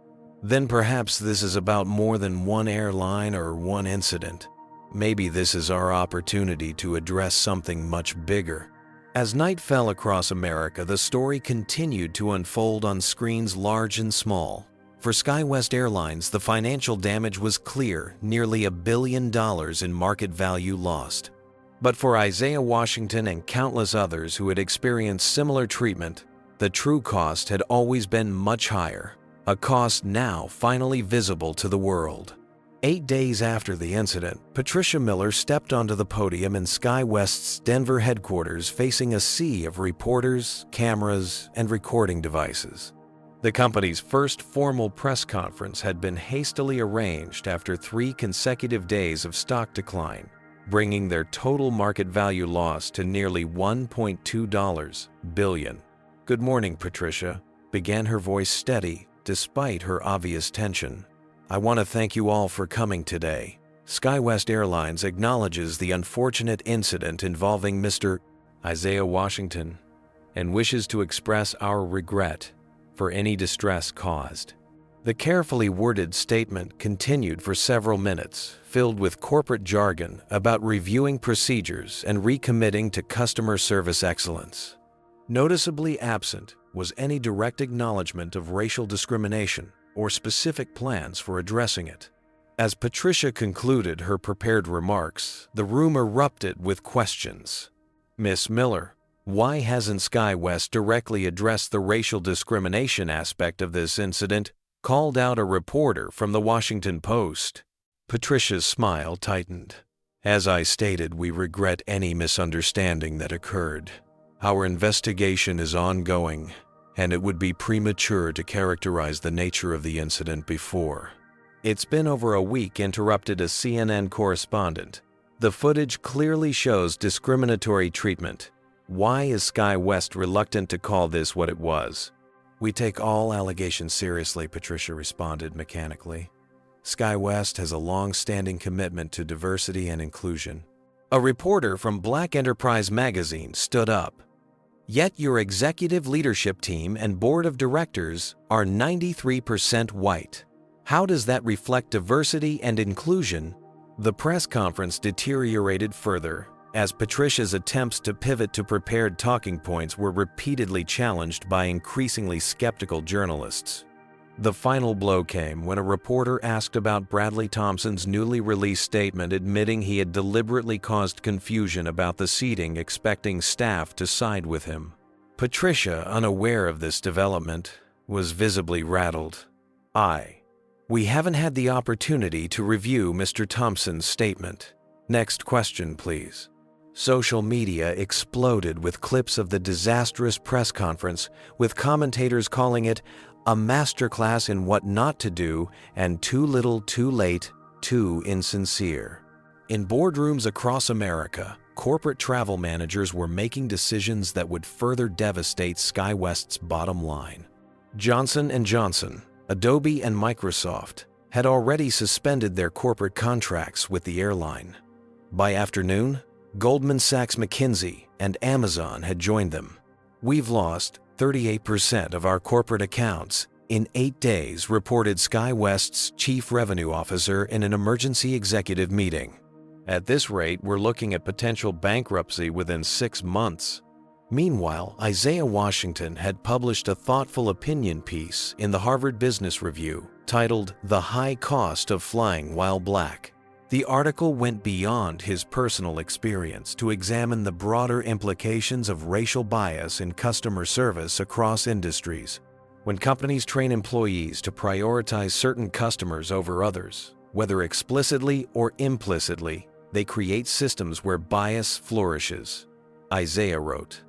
"Then perhaps this is about more than one airline or one incident. Maybe this is our opportunity to address something much bigger." As night fell across America, the story continued to unfold on screens large and small. For SkyWest Airlines, the financial damage was clear, nearly $1 billion in market value lost. But for Isaiah Washington and countless others who had experienced similar treatment, the true cost had always been much higher, a cost now finally visible to the world. 8 days after the incident, Patricia Miller stepped onto the podium in SkyWest's Denver headquarters facing a sea of reporters, cameras, and recording devices. The company's first formal press conference had been hastily arranged after 3 consecutive days of stock decline, bringing their total market value loss to nearly $1.2 billion. "Good morning, Patricia," began her voice steady despite her obvious tension. "I want to thank you all for coming today. SkyWest Airlines acknowledges the unfortunate incident involving Mr. Isaiah Washington and wishes to express our regret for any distress caused." The carefully worded statement continued for several minutes, filled with corporate jargon about reviewing procedures and recommitting to customer service excellence. Noticeably absent was any direct acknowledgement of racial discrimination or specific plans for addressing it. As Patricia concluded her prepared remarks, the room erupted with questions. "Miss Miller, why hasn't SkyWest directly addressed the racial discrimination aspect of this incident?" called out a reporter from the Washington Post. Patricia's smile tightened. As I stated, we regret any misunderstanding that occurred. Our investigation is ongoing, and it would be premature to characterize the nature of the incident before. It's been over a week, interrupted a CNN correspondent. The footage clearly shows discriminatory treatment. Why is SkyWest reluctant to call this what it was? We take all allegations seriously, Patricia responded mechanically. SkyWest has a long-standing commitment to diversity and inclusion. A reporter from Black Enterprise magazine stood up. Yet your executive leadership team and board of directors are 93% white. How does that reflect diversity and inclusion? The press conference deteriorated further as Patricia's attempts to pivot to prepared talking points were repeatedly challenged by increasingly skeptical journalists. The final blow came when a reporter asked about Bradley Thompson's newly released statement admitting he had deliberately caused confusion about the seating, expecting staff to side with him. Patricia, unaware of this development, was visibly rattled. We haven't had the opportunity to review Mr. Thompson's statement. Next question, please. Social media exploded with clips of the disastrous press conference, with commentators calling it a masterclass in what not to do and too little, too late, too insincere. In boardrooms across America, corporate travel managers were making decisions that would further devastate SkyWest's bottom line. Johnson & Johnson, Adobe, and Microsoft had already suspended their corporate contracts with the airline. By afternoon, Goldman Sachs, McKinsey, and Amazon had joined them. We've lost 38% of our corporate accounts in 8 days, reported SkyWest's chief revenue officer in an emergency executive meeting. At this rate, we're looking at potential bankruptcy within 6 months. Meanwhile, Isaiah Washington had published a thoughtful opinion piece in the Harvard Business Review titled "The High Cost of Flying While Black." The article went beyond his personal experience to examine the broader implications of racial bias in customer service across industries. When companies train employees to prioritize certain customers over others, whether explicitly or implicitly, they create systems where bias flourishes. Isaiah wrote,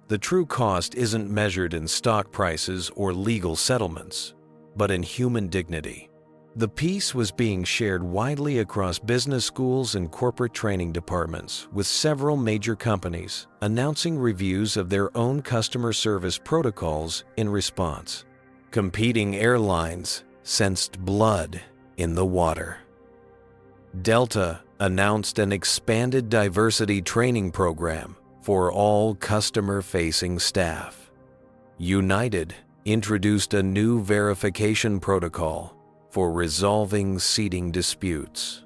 "The true cost isn't measured in stock prices or legal settlements, but in human dignity." The piece was being shared widely across business schools and corporate training departments, with several major companies announcing reviews of their own customer service protocols in response. Competing airlines sensed blood in the water. Delta announced an expanded diversity training program for all customer-facing staff. United introduced a new verification protocol for resolving seating disputes.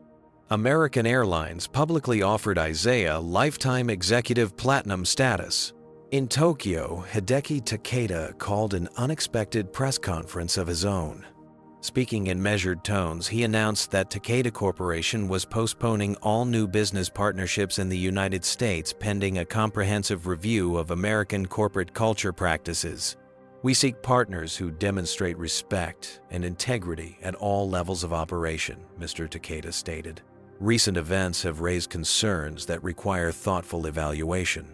American Airlines publicly offered Isaiah lifetime executive platinum status. In Tokyo, Hideki Takeda called an unexpected press conference of his own. Speaking in measured tones, he announced that Takeda Corporation was postponing all new business partnerships in the United States pending a comprehensive review of American corporate culture practices. "We seek partners who demonstrate respect and integrity at all levels of operation," Mr. Takeda stated. "Recent events have raised concerns that require thoughtful evaluation."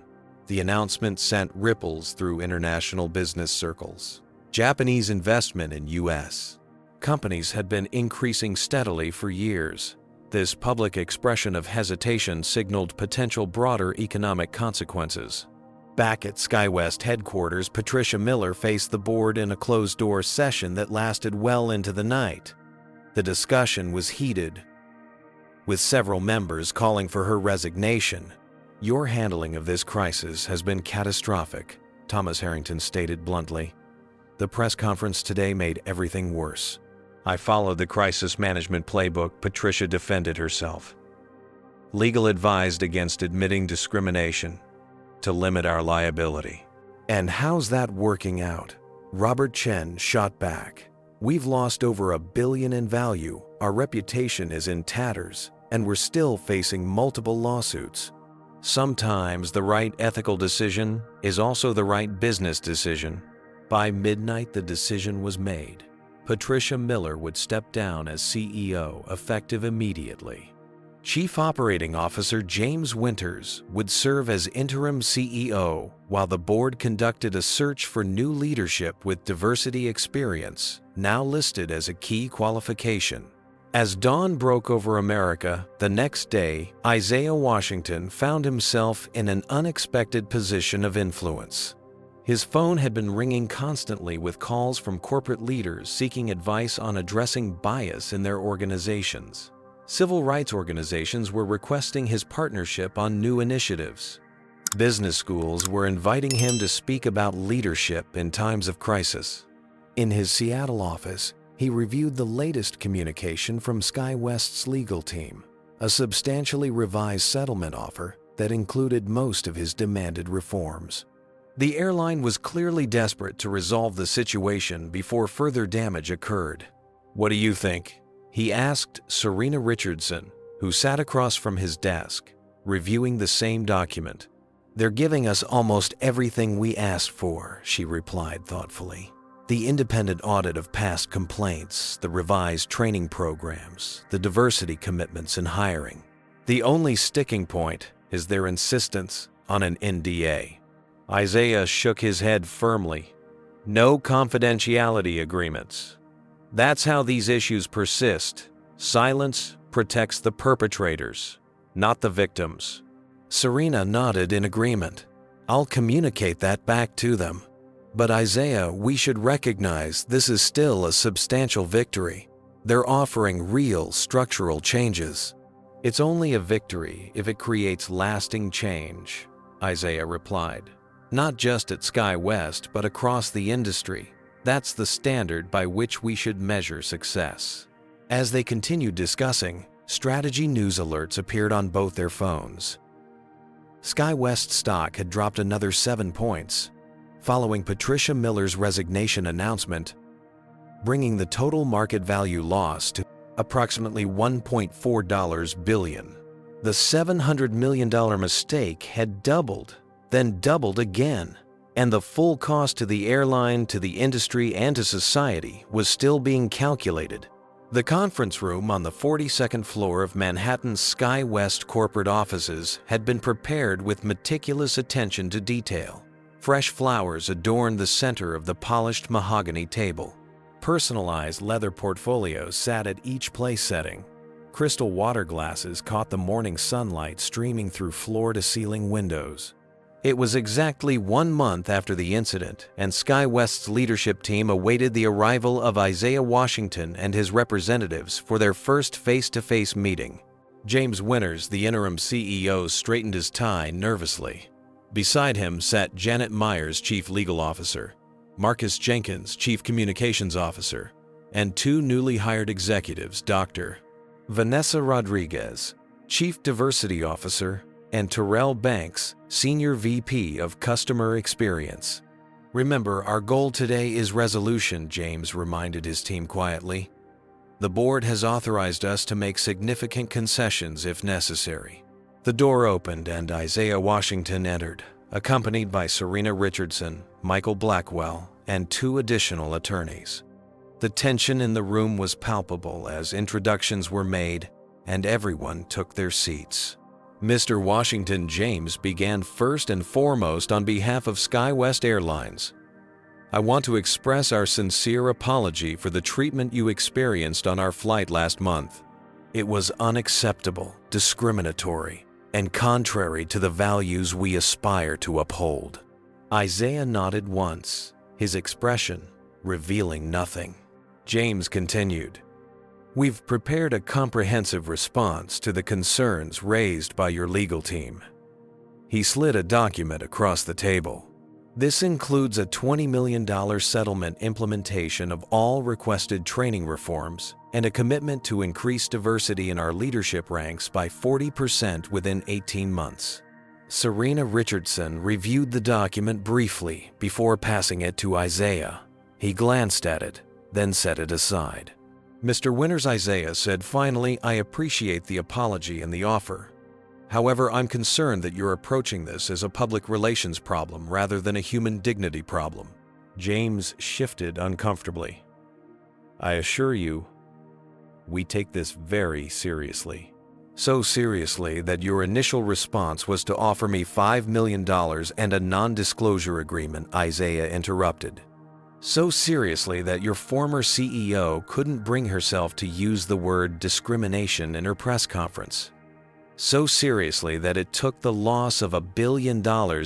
The announcement sent ripples through international business circles. Japanese investment in U.S. companies had been increasing steadily for years. This public expression of hesitation signaled potential broader economic consequences. Back at SkyWest headquarters, Patricia Miller faced the board in a closed-door session that lasted well into the night. The discussion was heated, with several members calling for her resignation. "Your handling of this crisis has been catastrophic," Thomas Harrington stated bluntly. "The press conference today made everything worse." "I followed the crisis management playbook," Patricia defended herself. "Legal advised against admitting discrimination to limit our liability." "And how's that working out?" Robert Chen shot back. "We've lost over $1 billion in value, our reputation is in tatters, and we're still facing multiple lawsuits." "Sometimes the right ethical decision is also the right business decision." By midnight, the decision was made. Patricia Miller would step down as CEO effective immediately. Chief Operating Officer James Winters would serve as interim CEO while the board conducted a search for new leadership with diversity experience, now listed as a key qualification. As dawn broke over America, the next day, Isaiah Washington found himself in an unexpected position of influence. His phone had been ringing constantly with calls from corporate leaders seeking advice on addressing bias in their organizations. Civil rights organizations were requesting his partnership on new initiatives. Business schools were inviting him to speak about leadership in times of crisis. In his Seattle office, he reviewed the latest communication from SkyWest's legal team, a substantially revised settlement offer that included most of his demanded reforms. The airline was clearly desperate to resolve the situation before further damage occurred. "What do you think?" he asked Serena Richardson, who sat across from his desk, reviewing the same document. "They're giving us almost everything we asked for," she replied thoughtfully. "The independent audit of past complaints, the revised training programs, the diversity commitments in hiring. The only sticking point is their insistence on an NDA." Isaiah shook his head firmly. "No confidentiality agreements. That's how these issues persist. Silence protects the perpetrators, not the victims." Serena nodded in agreement. "I'll communicate that back to them. But Isaiah, we should recognize this is still a substantial victory. They're offering real structural changes." "It's only a victory if it creates lasting change," Isaiah replied. "Not just at SkyWest, but across the industry. That's the standard by which we should measure success." As they continued discussing, strategy news alerts appeared on both their phones. SkyWest stock had dropped another 7 points, following Patricia Miller's resignation announcement, bringing the total market value loss to approximately $1.4 billion. The $700 million mistake had doubled, then doubled again, and the full cost to the airline, to the industry, and to society was still being calculated. The conference room on the 42nd floor of Manhattan's SkyWest corporate offices had been prepared with meticulous attention to detail. Fresh flowers adorned the center of the polished mahogany table. Personalized leather portfolios sat at each place setting. Crystal water glasses caught the morning sunlight streaming through floor-to-ceiling windows. It was exactly 1 month after the incident, and SkyWest's leadership team awaited the arrival of Isaiah Washington and his representatives for their first face-to-face meeting. James Winters, the interim CEO, straightened his tie nervously. Beside him sat Janet Myers, Chief Legal Officer, Marcus Jenkins, Chief Communications Officer, and 2 newly hired executives, Dr. Vanessa Rodriguez, Chief Diversity Officer, and Terrell Banks, Senior VP of Customer Experience. "Remember, our goal today is resolution," James reminded his team quietly. "The board has authorized us to make significant concessions if necessary." The door opened and Isaiah Washington entered, accompanied by Serena Richardson, Michael Blackwell, and 2 additional attorneys. The tension in the room was palpable as introductions were made and everyone took their seats. Mr. Washington, James began first and foremost on behalf of SkyWest Airlines. "I want to express our sincere apology for the treatment you experienced on our flight last month. It was unacceptable, discriminatory, and contrary to the values we aspire to uphold." Isaiah nodded once, his expression revealing nothing. James continued, "We've prepared a comprehensive response to the concerns raised by your legal team." He slid a document across the table. "This includes a $20 million settlement implementation of all requested training reforms and a commitment to increase diversity in our leadership ranks by 40% within 18 months. Serena Richardson reviewed the document briefly before passing it to Isaiah. He glanced at it, then set it aside. "Mr. Winters," Isaiah said finally, "I appreciate the apology and the offer. However, I'm concerned that you're approaching this as a public relations problem rather than a human dignity problem." James shifted uncomfortably. I assure you, we take this very seriously. So seriously that your initial response was to offer me $5 million and a non-disclosure agreement, Isaiah interrupted. So seriously that your former CEO couldn't bring herself to use the word discrimination in her press conference. So seriously that it took the loss of $1 billion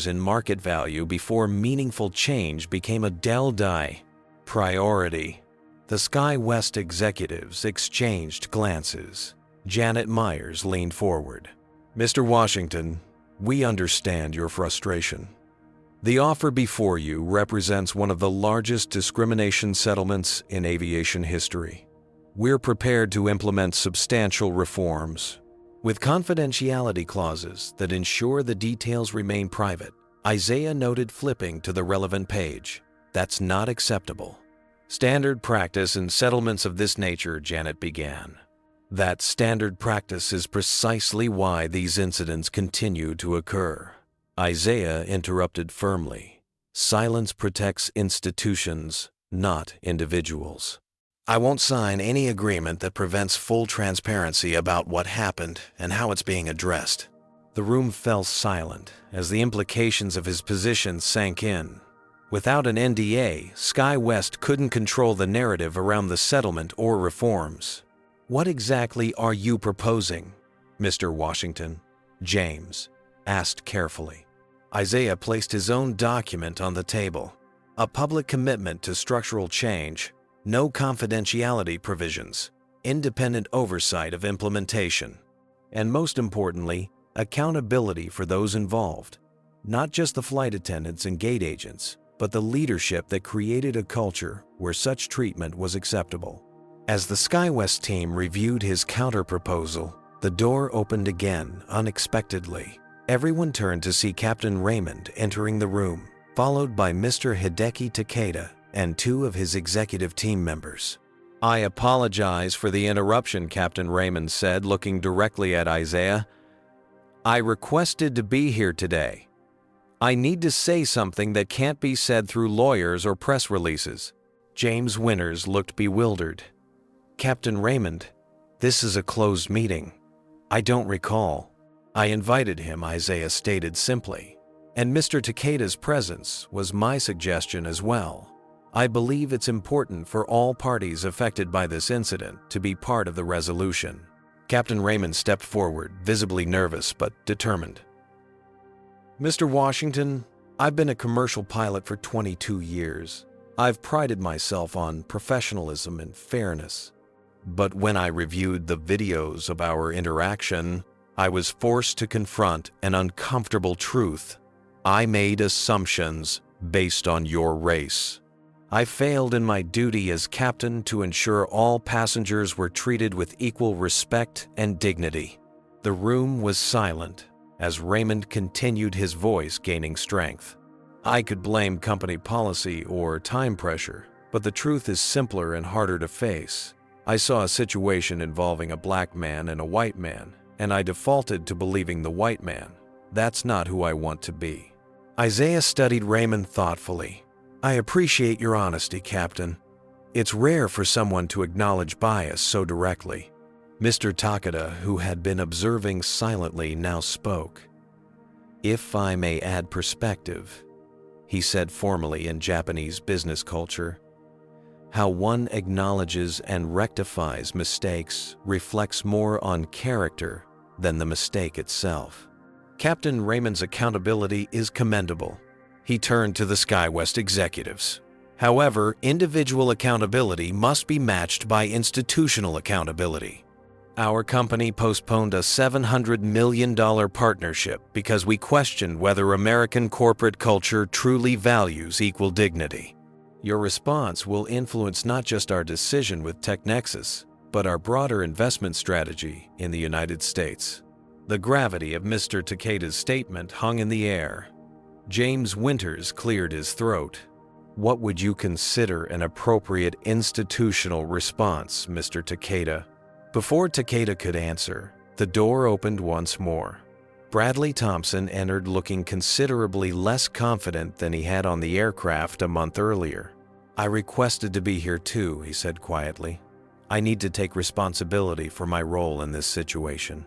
in market value before meaningful change became a Dell-die priority. The SkyWest executives exchanged glances. Janet Myers leaned forward. Mr. Washington, we understand your frustration. The offer before you represents one of the largest discrimination settlements in aviation history. We're prepared to implement substantial reforms, with confidentiality clauses that ensure the details remain private. Isaiah noted, flipping to the relevant page. That's not acceptable. Standard practice in settlements of this nature, Janet began. That standard practice is precisely why these incidents continue to occur. Isaiah interrupted firmly. Silence protects institutions, not individuals. I won't sign any agreement that prevents full transparency about what happened and how it's being addressed. The room fell silent as the implications of his position sank in. Without an NDA, SkyWest couldn't control the narrative around the settlement or reforms. What exactly are you proposing, Mr. Washington? James asked carefully. Isaiah placed his own document on the table. A public commitment to structural change, no confidentiality provisions, independent oversight of implementation, and most importantly, accountability for those involved. Not just the flight attendants and gate agents, but the leadership that created a culture where such treatment was acceptable. As the SkyWest team reviewed his counterproposal, the door opened again unexpectedly. Everyone turned to see Captain Raymond entering the room, followed by Mr. Hideki Takeda and two of his executive team members. I apologize for the interruption, Captain Raymond said, looking directly at Isaiah. I requested to be here today. I need to say something that can't be said through lawyers or press releases. James Winters looked bewildered. Captain Raymond, this is a closed meeting. I don't recall. I invited him, Isaiah stated simply, and Mr. Takeda's presence was my suggestion as well. I believe it's important for all parties affected by this incident to be part of the resolution. Captain Raymond stepped forward, visibly nervous but determined. Mr. Washington, I've been a commercial pilot for 22 years. I've prided myself on professionalism and fairness. But when I reviewed the videos of our interaction, I was forced to confront an uncomfortable truth. I made assumptions based on your race. I failed in my duty as captain to ensure all passengers were treated with equal respect and dignity. The room was silent as Raymond continued, his voice gaining strength. I could blame company policy or time pressure, but the truth is simpler and harder to face. I saw a situation involving a black man and a white man, and I defaulted to believing the white man. That's not who I want to be. Isaiah studied Raymond thoughtfully. I appreciate your honesty, Captain. It's rare for someone to acknowledge bias so directly. Mr. Takeda, who had been observing silently, now spoke. If I may add perspective, he said formally in Japanese business culture, how one acknowledges and rectifies mistakes reflects more on character than the mistake itself. Captain Raymond's accountability is commendable. He turned to the SkyWest executives. However, individual accountability must be matched by institutional accountability. Our company postponed a $700 million partnership because we questioned whether American corporate culture truly values equal dignity. Your response will influence not just our decision with TechNexus, but our broader investment strategy in the United States. The gravity of Mr. Takeda's statement hung in the air. James Winters cleared his throat. What would you consider an appropriate institutional response, Mr. Takeda? Before Takeda could answer, the door opened once more. Bradley Thompson entered looking considerably less confident than he had on the aircraft a month earlier. I requested to be here too, he said quietly. I need to take responsibility for my role in this situation.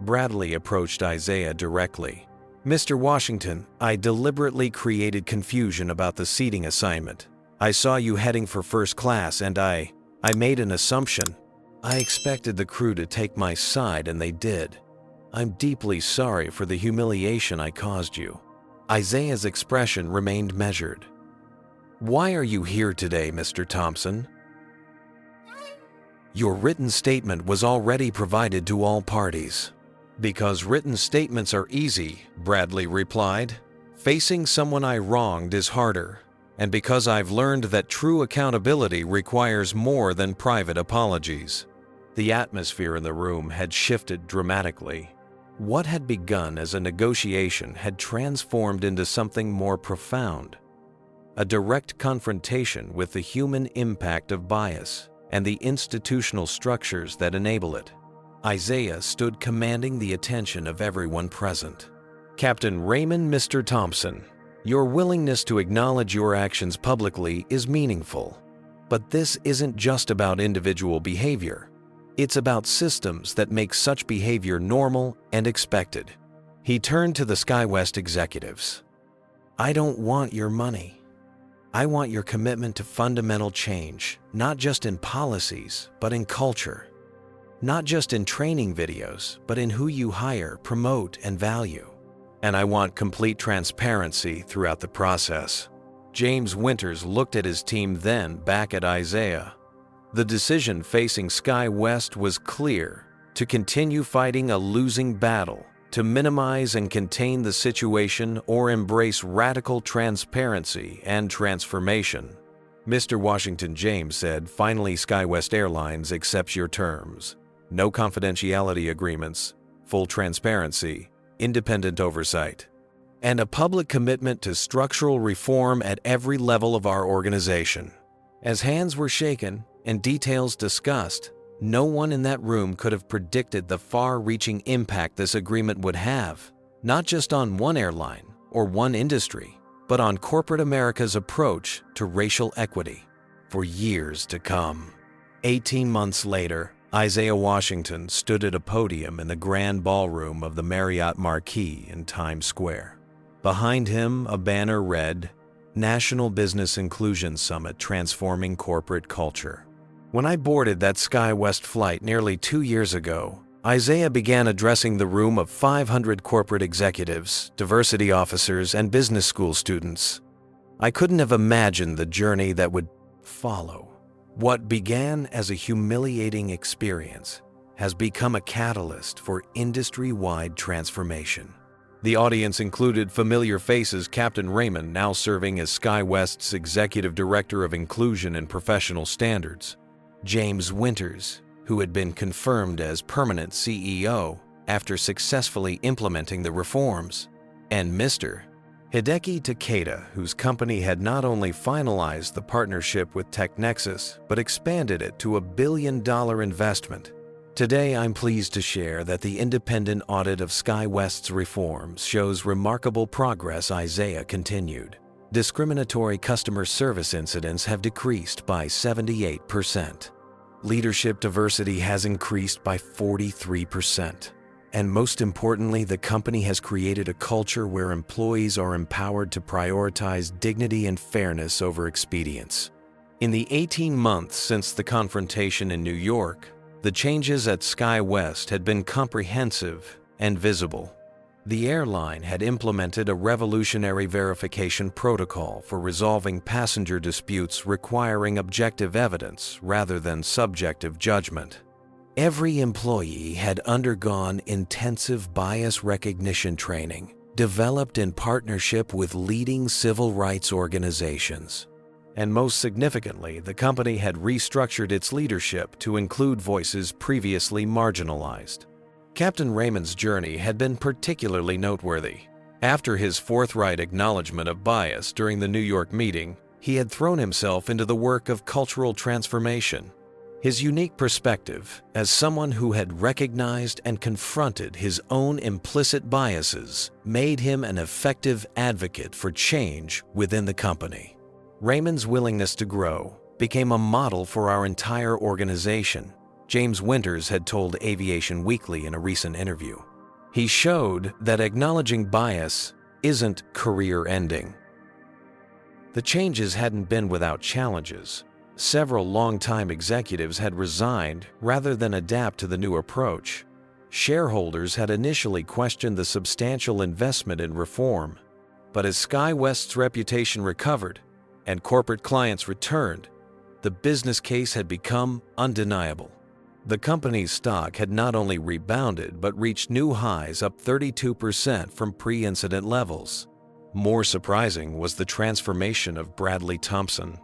Bradley approached Isaiah directly. Mr. Washington, I deliberately created confusion about the seating assignment. I saw you heading for first class and I made an assumption. I expected the crew to take my side and they did. I'm deeply sorry for the humiliation I caused you. Isaiah's expression remained measured. Why are you here today, Mr. Thompson? Your written statement was already provided to all parties. Because written statements are easy, Bradley replied. Facing someone I wronged is harder. And because I've learned that true accountability requires more than private apologies. The atmosphere in the room had shifted dramatically. What had begun as a negotiation had transformed into something more profound. A direct confrontation with the human impact of bias and the institutional structures that enable it. Isaiah stood commanding the attention of everyone present. Captain Raymond Mr. Thompson, your willingness to acknowledge your actions publicly is meaningful. But this isn't just about individual behavior. It's about systems that make such behavior normal and expected. He turned to the SkyWest executives. I don't want your money. I want your commitment to fundamental change, not just in policies, but in culture. Not just in training videos, but in who you hire, promote, and value. And I want complete transparency throughout the process. James Winters looked at his team, then back at Isaiah. The decision facing SkyWest was clear: to continue fighting a losing battle, to minimize and contain the situation, or embrace radical transparency and transformation. Mr. Washington, James said, finally SkyWest Airlines accepts your terms. No confidentiality agreements, full transparency, independent oversight, and a public commitment to structural reform at every level of our organization. As hands were shaken and details discussed, no one in that room could have predicted the far-reaching impact this agreement would have, not just on one airline or one industry, but on corporate America's approach to racial equity for years to come. 18 months later, Isaiah Washington stood at a podium in the grand ballroom of the Marriott Marquis in Times Square. Behind him, a banner read, National Business Inclusion Summit Transforming Corporate Culture. When I boarded that SkyWest flight nearly 2 years ago, Isaiah began addressing the room of 500 corporate executives, diversity officers, and business school students. I couldn't have imagined the journey that would follow. What began as a humiliating experience has become a catalyst for industry-wide transformation. The audience included familiar faces: Captain Raymond, now serving as SkyWest's Executive Director of Inclusion and Professional Standards; James Winters, who had been confirmed as permanent CEO after successfully implementing the reforms; and Mr. Hideki Takeda, whose company had not only finalized the partnership with TechNexus, but expanded it to $1 billion investment. Today, I'm pleased to share that the independent audit of SkyWest's reforms shows remarkable progress. Isaiah continued. Discriminatory customer service incidents have decreased by 78%. Leadership diversity has increased by 43%. And most importantly, the company has created a culture where employees are empowered to prioritize dignity and fairness over expedience. In the 18 months since the confrontation in New York, the changes at SkyWest had been comprehensive and visible. The airline had implemented a revolutionary verification protocol for resolving passenger disputes requiring objective evidence rather than subjective judgment. Every employee had undergone intensive bias recognition training, developed in partnership with leading civil rights organizations. And most significantly, the company had restructured its leadership to include voices previously marginalized. Captain Raymond's journey had been particularly noteworthy. After his forthright acknowledgement of bias during the New York meeting, he had thrown himself into the work of cultural transformation. His unique perspective, as someone who had recognized and confronted his own implicit biases, made him an effective advocate for change within the company. Raymond's willingness to grow became a model for our entire organization, James Winters had told Aviation Weekly in a recent interview. He showed that acknowledging bias isn't career-ending. The changes hadn't been without challenges. Several longtime executives had resigned rather than adapt to the new approach. Shareholders had initially questioned the substantial investment in reform, but as SkyWest's reputation recovered and corporate clients returned, the business case had become undeniable. The company's stock had not only rebounded but reached new highs, up 32% from pre-incident levels. More surprising was the transformation of Bradley Thompson.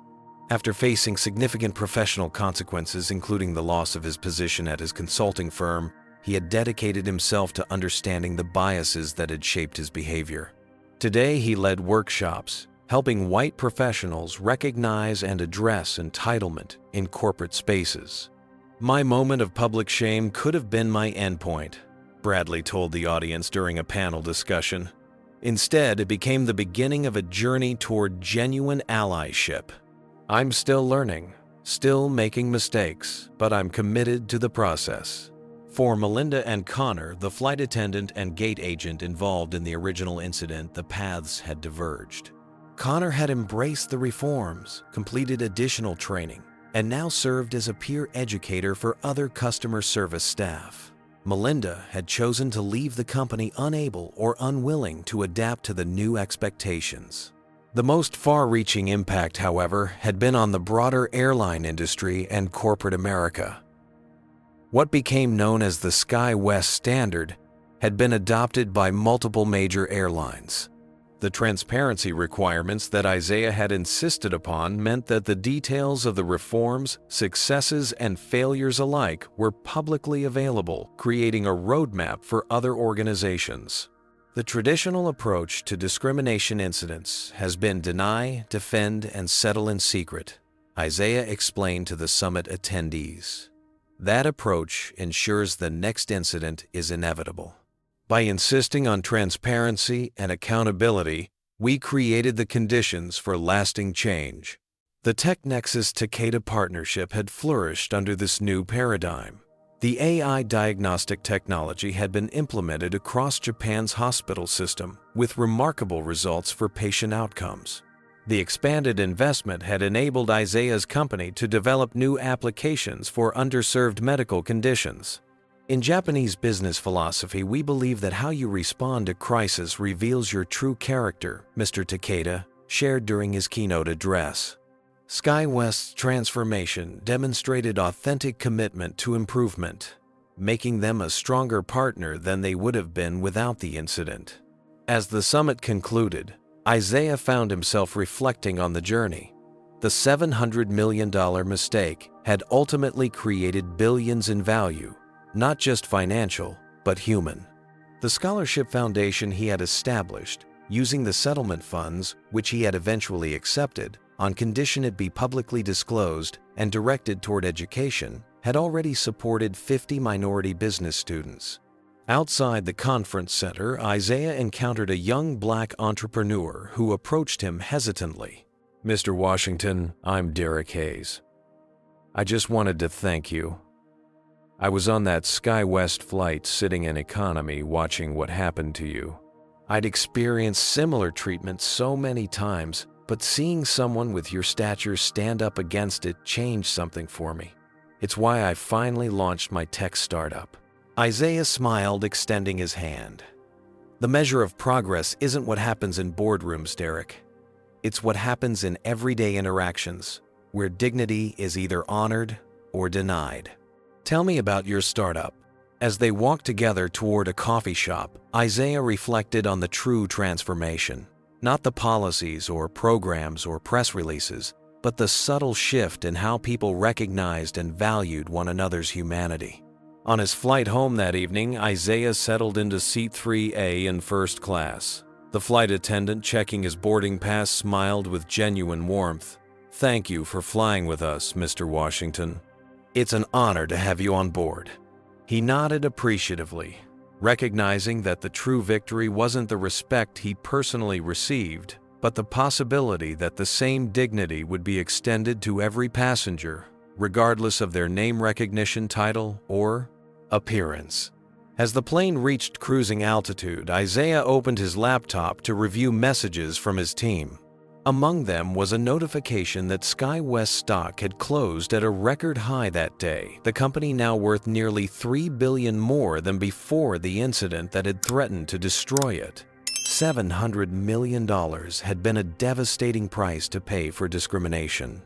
After facing significant professional consequences, including the loss of his position at his consulting firm, he had dedicated himself to understanding the biases that had shaped his behavior. Today, he led workshops, helping white professionals recognize and address entitlement in corporate spaces. "My moment of public shame could have been my endpoint," Bradley told the audience during a panel discussion. Instead, it became the beginning of a journey toward genuine allyship. "I'm still learning, still making mistakes, but I'm committed to the process." For Melinda and Connor, the flight attendant and gate agent involved in the original incident, the paths had diverged. Connor had embraced the reforms, completed additional training, and now served as a peer educator for other customer service staff. Melinda had chosen to leave the company unable or unwilling to adapt to the new expectations. The most far-reaching impact, however, had been on the broader airline industry and corporate America. What became known as the SkyWest Standard had been adopted by multiple major airlines. The transparency requirements that Isaiah had insisted upon meant that the details of the reforms, successes, and failures alike were publicly available, creating a roadmap for other organizations. The traditional approach to discrimination incidents has been deny, defend, and settle in secret, Isaiah explained to the summit attendees. That approach ensures the next incident is inevitable. By insisting on transparency and accountability, we created the conditions for lasting change. The TechNexus-Takeda partnership had flourished under this new paradigm. The AI diagnostic technology had been implemented across Japan's hospital system, with remarkable results for patient outcomes. The expanded investment had enabled Isaiah's company to develop new applications for underserved medical conditions. In Japanese business philosophy, we believe that how you respond to crisis reveals your true character, Mr. Takeda shared during his keynote address. SkyWest's transformation demonstrated authentic commitment to improvement, making them a stronger partner than they would have been without the incident. As the summit concluded, Isaiah found himself reflecting on the journey. The $700 million mistake had ultimately created billions in value, not just financial, but human. The scholarship foundation he had established, using the settlement funds, which he had eventually accepted, on condition it be publicly disclosed and directed toward education, had already supported 50 minority business students. Outside the conference center, Isaiah encountered a young black entrepreneur who approached him hesitantly. "Mr. Washington, I'm Derek Hayes. I just wanted to thank you. I was on that SkyWest flight sitting in economy watching what happened to you. I'd experienced similar treatment so many times, but seeing someone with your stature stand up against it changed something for me. It's why I finally launched my tech startup." Isaiah smiled, extending his hand. "The measure of progress isn't what happens in boardrooms, Derek. It's what happens in everyday interactions, where dignity is either honored or denied. Tell me about your startup." As they walked together toward a coffee shop, Isaiah reflected on the true transformation. Not the policies or programs or press releases, but the subtle shift in how people recognized and valued one another's humanity. On his flight home that evening, Isaiah settled into seat 3A in first class. The flight attendant checking his boarding pass smiled with genuine warmth. "Thank you for flying with us, Mr. Washington. It's an honor to have you on board." He nodded appreciatively, recognizing that the true victory wasn't the respect he personally received, but the possibility that the same dignity would be extended to every passenger, regardless of their name recognition title or appearance. As the plane reached cruising altitude, Isaiah opened his laptop to review messages from his team. Among them was a notification that SkyWest stock had closed at a record high that day, the company now worth nearly $3 billion more than before the incident that had threatened to destroy it. $700 million had been a devastating price to pay for discrimination.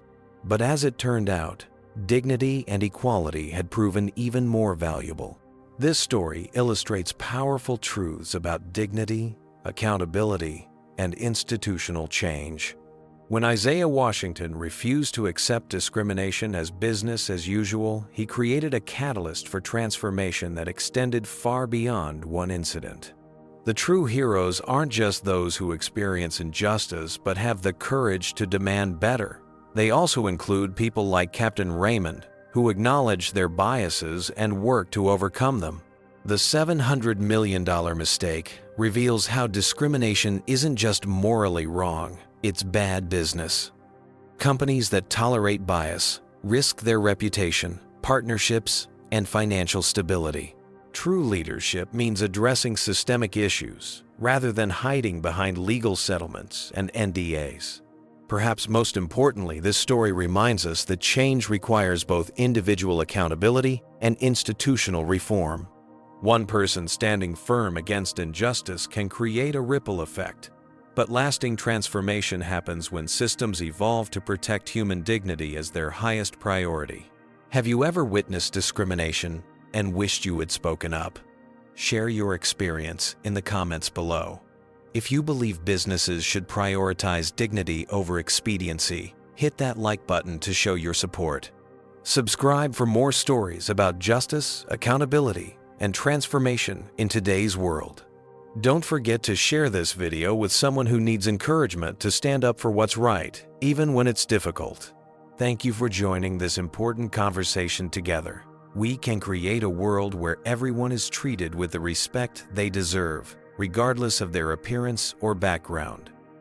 But as it turned out, dignity and equality had proven even more valuable. This story illustrates powerful truths about dignity, accountability, and institutional change. When Isaiah Washington refused to accept discrimination as business as usual, he created a catalyst for transformation that extended far beyond one incident. The true heroes aren't just those who experience injustice but have the courage to demand better. They also include people like Captain Raymond, who acknowledge their biases and work to overcome them. The $700 million mistake reveals how discrimination isn't just morally wrong, it's bad business. Companies that tolerate bias risk their reputation, partnerships, and financial stability. True leadership means addressing systemic issues rather than hiding behind legal settlements and NDAs. Perhaps most importantly, this story reminds us that change requires both individual accountability and institutional reform. One person standing firm against injustice can create a ripple effect, but lasting transformation happens when systems evolve to protect human dignity as their highest priority. Have you ever witnessed discrimination and wished you had spoken up? Share your experience in the comments below. If you believe businesses should prioritize dignity over expediency, hit that like button to show your support. Subscribe for more stories about justice, accountability, and transformation in today's world. Don't forget to share this video with someone who needs encouragement to stand up for what's right, even when it's difficult. Thank you for joining this important conversation together. We can create a world where everyone is treated with the respect they deserve, regardless of their appearance or background.